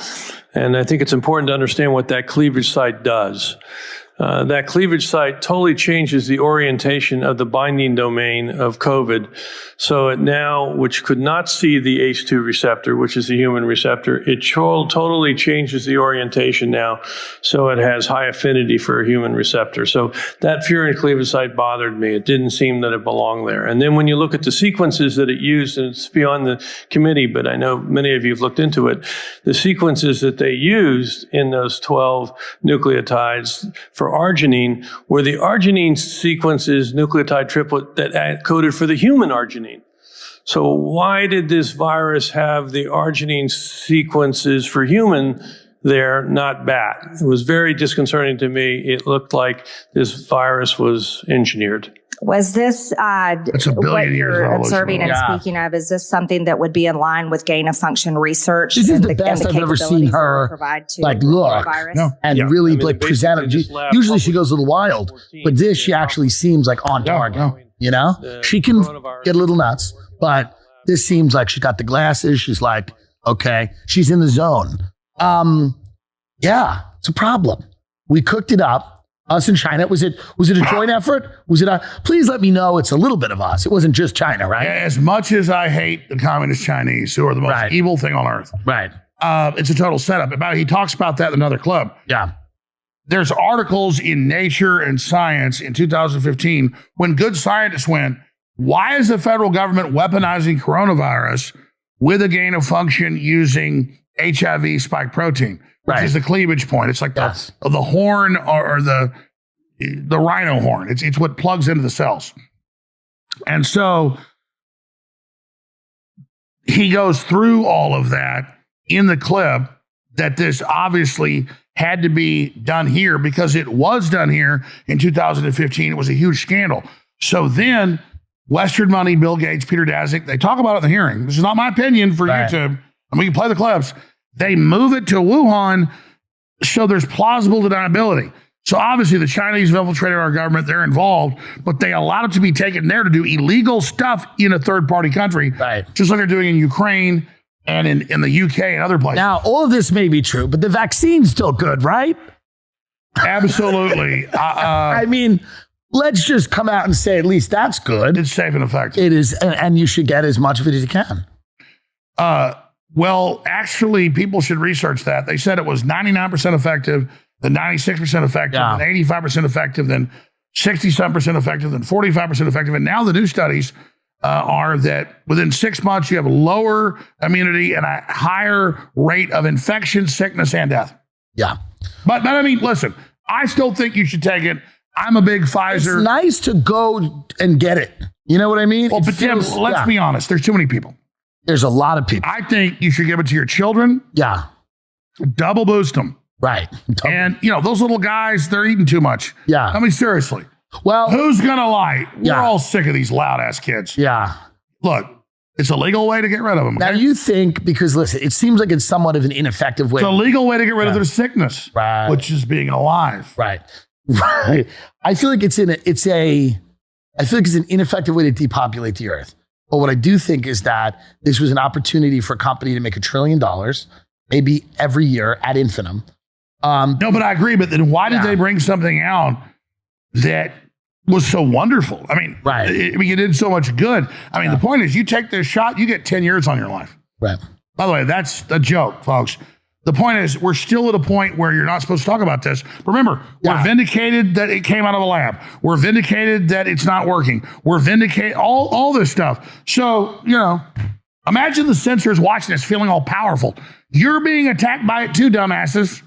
And I think it's important to understand what that cleavage site does. That cleavage site totally changes the orientation of the binding domain of COVID. So it now, which could not see the ACE2 receptor, which is the human receptor, it totally changes the orientation now. So it has high affinity for a human receptor. So that furin cleavage site bothered me. It didn't seem that it belonged there. And then when you look at the sequences that it used, and it's beyond the committee, but I know many of you have looked into it, the sequences that they used in those 12 nucleotides for arginine were the arginine sequences, nucleotide triplet that coded for the human arginine. So why did this virus have the arginine sequences for human there, not bat? It was very disconcerting to me. It looked like this virus was engineered. Was this That's a billion what years you're old, observing and Yeah. speaking of? Is this something that would be in line with gain-of-function research? This is and the best and I've ever seen capabilities that her, we provide to like, the look, virus? No. and Yeah. really I mean, like basically present it. this lab Usually she published goes a little wild, but this she actually seems like on target. You know, she can get a little nuts, but this seems like she got the glasses. She's like, okay, she's in the zone. Yeah, it's a problem. We cooked it up. Us in China. Was it a joint effort? Was it please let me know it's a little bit of us. It wasn't just China, right? As much as I hate the communist Chinese, who are the most evil thing on earth, Right. it's a total setup. He talks about that in another club. Yeah. There's articles in Nature and Science in 2015 when good scientists went, why is the federal government weaponizing coronavirus with a gain of function using HIV spike protein, which is the cleavage point? It's like the horn or the rhino horn. It's what plugs into the cells. And so he goes through all of that in the clip, that this obviously had to be done here because it was done here in 2015. It was a huge scandal. So then Western Money, Bill Gates, Peter Daszak, they talk about it in the hearing. This is not my opinion for YouTube. And we can play the clips. They move it to Wuhan so there's plausible deniability. So obviously the Chinese have infiltrated our government. They're involved, but they allowed it to be taken there to do illegal stuff in a third-party country, just like they're doing in Ukraine and in the UK and other places. Now, all of this may be true, but the vaccine's still good, right? Absolutely. I mean, let's just come out and say at least that's good. It's safe and effective. It is, and you should get as much of it as you can. Well, actually, people should research that. They said it was 99% effective, then 96% effective, then 85% effective, then 67% effective, then 45% effective. And now the new studies are that within 6 months, you have lower immunity and a higher rate of infection, sickness, and death. Yeah. But I mean, listen, I still think you should take it. I'm a big Pfizer. It's nice to go and get it. You know what I mean? Well, but Tim, let's be honest. There's too many people. There's a lot of people. I think you should give it to your children. Yeah. Double boost them. Right. And, those little guys, they're eating too much. Yeah. I mean, seriously. Well, who's going to lie? We're all sick of these loud ass kids. Yeah. Look, it's a legal way to get rid of them. Okay? Now you think, because listen, it seems like it's somewhat of an ineffective way. It's a legal way to get rid of their sickness, right? Which is being alive. Right. Right. I feel like it's an ineffective way to depopulate the earth. But what I do think is that this was an opportunity for a company to make $1 trillion, maybe every year ad infinitum. No, but I agree. But then why did they bring something out that was so wonderful? I mean, it did so much good. I mean, the point is, you take this shot, you get 10 years on your life. Right. By the way, that's a joke, folks. The point is, we're still at a point where you're not supposed to talk about this. Remember, we're vindicated that it came out of a lab. We're vindicated that it's not working. We're vindicated, all this stuff. So, imagine the censors watching this feeling all powerful. You're being attacked by it too, dumbasses.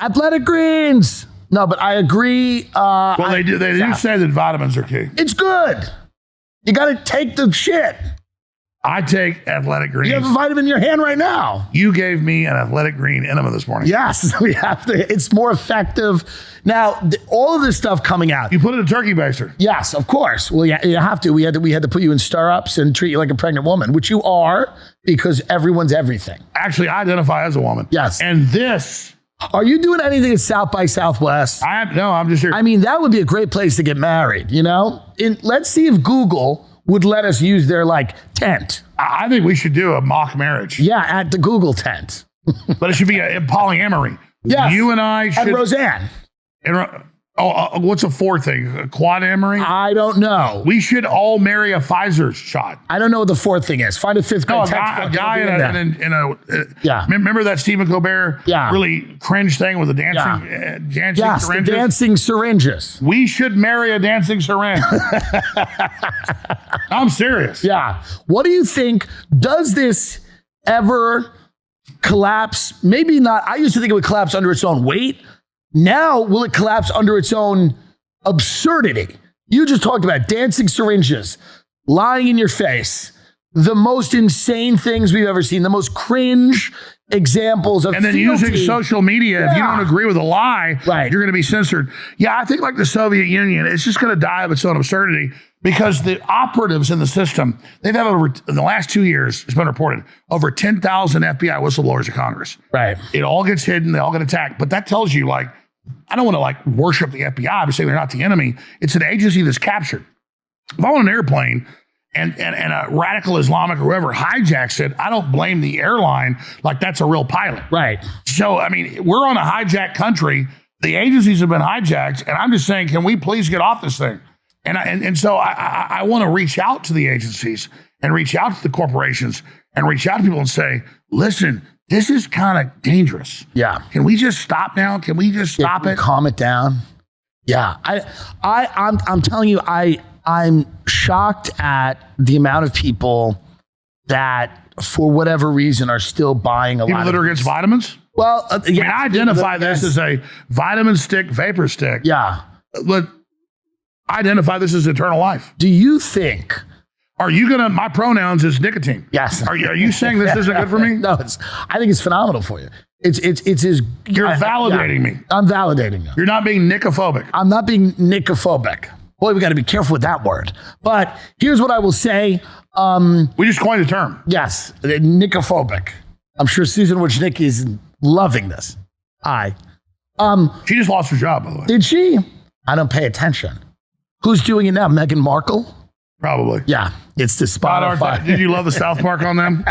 Athletic greens. No, but I agree. Well, they do say that vitamins are key. It's good. You got to take the shit. I take athletic greens. You have a vitamin in your hand right now. You gave me an athletic green enema this morning. Yes, we have to. It's more effective. Now, all of this stuff coming out. You put it in a turkey baster. Yes, of course. Well, yeah, you have to. We had to put you in stirrups and treat you like a pregnant woman, which you are, because everyone's everything. Actually, I identify as a woman. Yes. And this. Are you doing anything at South by Southwest? No, I'm just here. I mean, that would be a great place to get married, Let's see if Google would let us use their tent. I think we should do a mock marriage. Yeah, at the Google tent. But it should be a polyamory. Yes. You and I should. And Roseanne. What's a fourth thing? A quadamory? I don't know. We should all marry a Pfizer shot. I don't know what the fourth thing is. Find a fifth grade textbook. A guy in a yeah. Remember that Stephen Colbert really cringe thing with the dancing syringes? The dancing syringes. We should marry a dancing syringe. I'm serious. Yeah. What do you think? Does this ever collapse? Maybe not. I used to think it would collapse under its own weight. Now, will it collapse under its own absurdity? You just talked about dancing syringes, lying in your face, the most insane things we've ever seen, the most cringe examples of and then fealty. Using social media. If you don't agree with a lie, you're going to be censored. Yeah, I think like the Soviet Union, it's just going to die of its own absurdity because the operatives in the system, they've had over, in the last 2 years, it's been reported, over 10,000 FBI whistleblowers to Congress. Right. It all gets hidden. They all get attacked. But that tells you, I don't want to worship the FBI, but say they're not the enemy. It's an agency that's captured. If I'm on an airplane and a radical Islamic or whoever hijacks it, I don't blame the airline like that's a real pilot. Right. So, I mean, we're on a hijacked country. The agencies have been hijacked. And I'm just saying, can we please get off this thing? And so I want to reach out to the agencies and reach out to the corporations and reach out to people and say, listen, this is kind of dangerous. Yeah. Can we just stop now? Can we just stop it? Calm it down. Yeah. I'm telling you, I'm shocked at the amount of people that, for whatever reason, are still buying a lot of people that are against vitamins? Well, I identify this as a vitamin stick, vapor stick. Yeah. But I identify this as eternal life. Do you think... Are you going to, my pronouns is nicotine. Yes. Are you saying this isn't good for me? No, I think it's phenomenal for you. It's You're validating me. I'm validating you. You're not being nicophobic. I'm not being nicophobic. Boy, we got to be careful with that word. But here's what I will say. We just coined a term. Yes, nicophobic. I'm sure Susan Wojcicki is loving this. She just lost her job, by the way. Did she? I don't pay attention. Who's doing it now? Meghan Markle? Probably. Yeah, it's the Spotify. Did you love the South Park on them?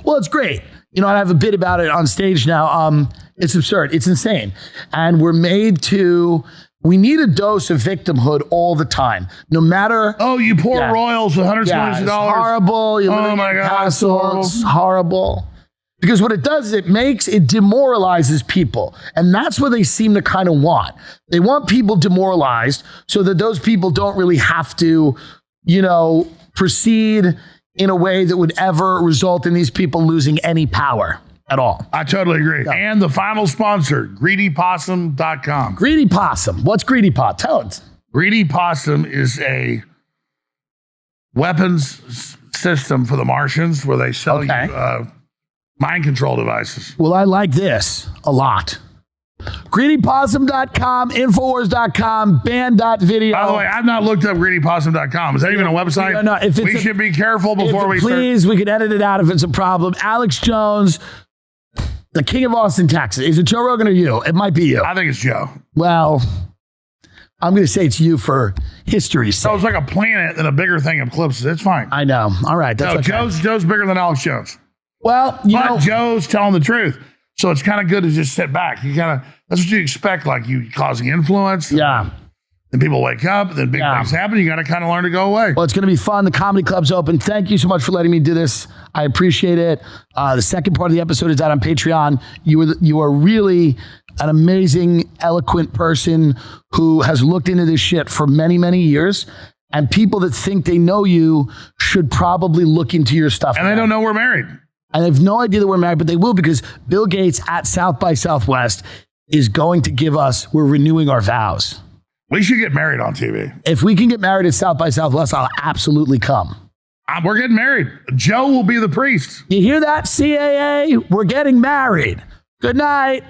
Well, it's great. I have a bit about it on stage now. It's absurd. It's insane. And we're made to, we need a dose of victimhood all the time. No matter. Oh, you poor royals with hundreds of millions of dollars. It's horrible. You live in my God, castle. It's horrible. Because what it does is it demoralizes people. And that's what they seem to kind of want. They want people demoralized so that those people don't really have to, proceed in a way that would ever result in these people losing any power at all. I totally agree. Yeah. And the final sponsor, GreedyPossum.com. Greedy Possum. What's Greedy Possum? Tell us. Greedy Possum is a weapons system for the Martians where they sell you mind control devices. Well, I like this a lot. GreedyPossum.com, Infowars.com, Band.video. By the way, I've not looked up GreedyPossum.com. Is that even a website? No. We should be careful before we please, we can edit it out if it's a problem. Alex Jones, the king of Austin, Texas. Is it Joe Rogan or you? It might be you. I think it's Joe. Well, I'm going to say it's you for history's sake. So it's like a planet and a bigger thing of clips. It's fine. I know. All right. That's okay. Joe's bigger than Alex Jones. Well, but Joe's telling the truth. So it's kind of good to just sit back. That's what you expect, like you causing influence. Yeah. then people wake up, then big things happen. You got to kind of learn to go away. Well, it's going to be fun. The comedy club's open. Thank you so much for letting me do this. I appreciate it. The second part of the episode is out on Patreon. You are really an amazing, eloquent person who has looked into this shit for many, many years. And people that think they know you should probably look into your stuff. And they don't know we're married. And they have no idea that we're married, but they will, because Bill Gates at South by Southwest is going to give us, we're renewing our vows. We should get married on TV. If we can get married at South by Southwest, I'll absolutely come. We're getting married. Joe will be the priest. You hear that, CAA? We're getting married. Good night.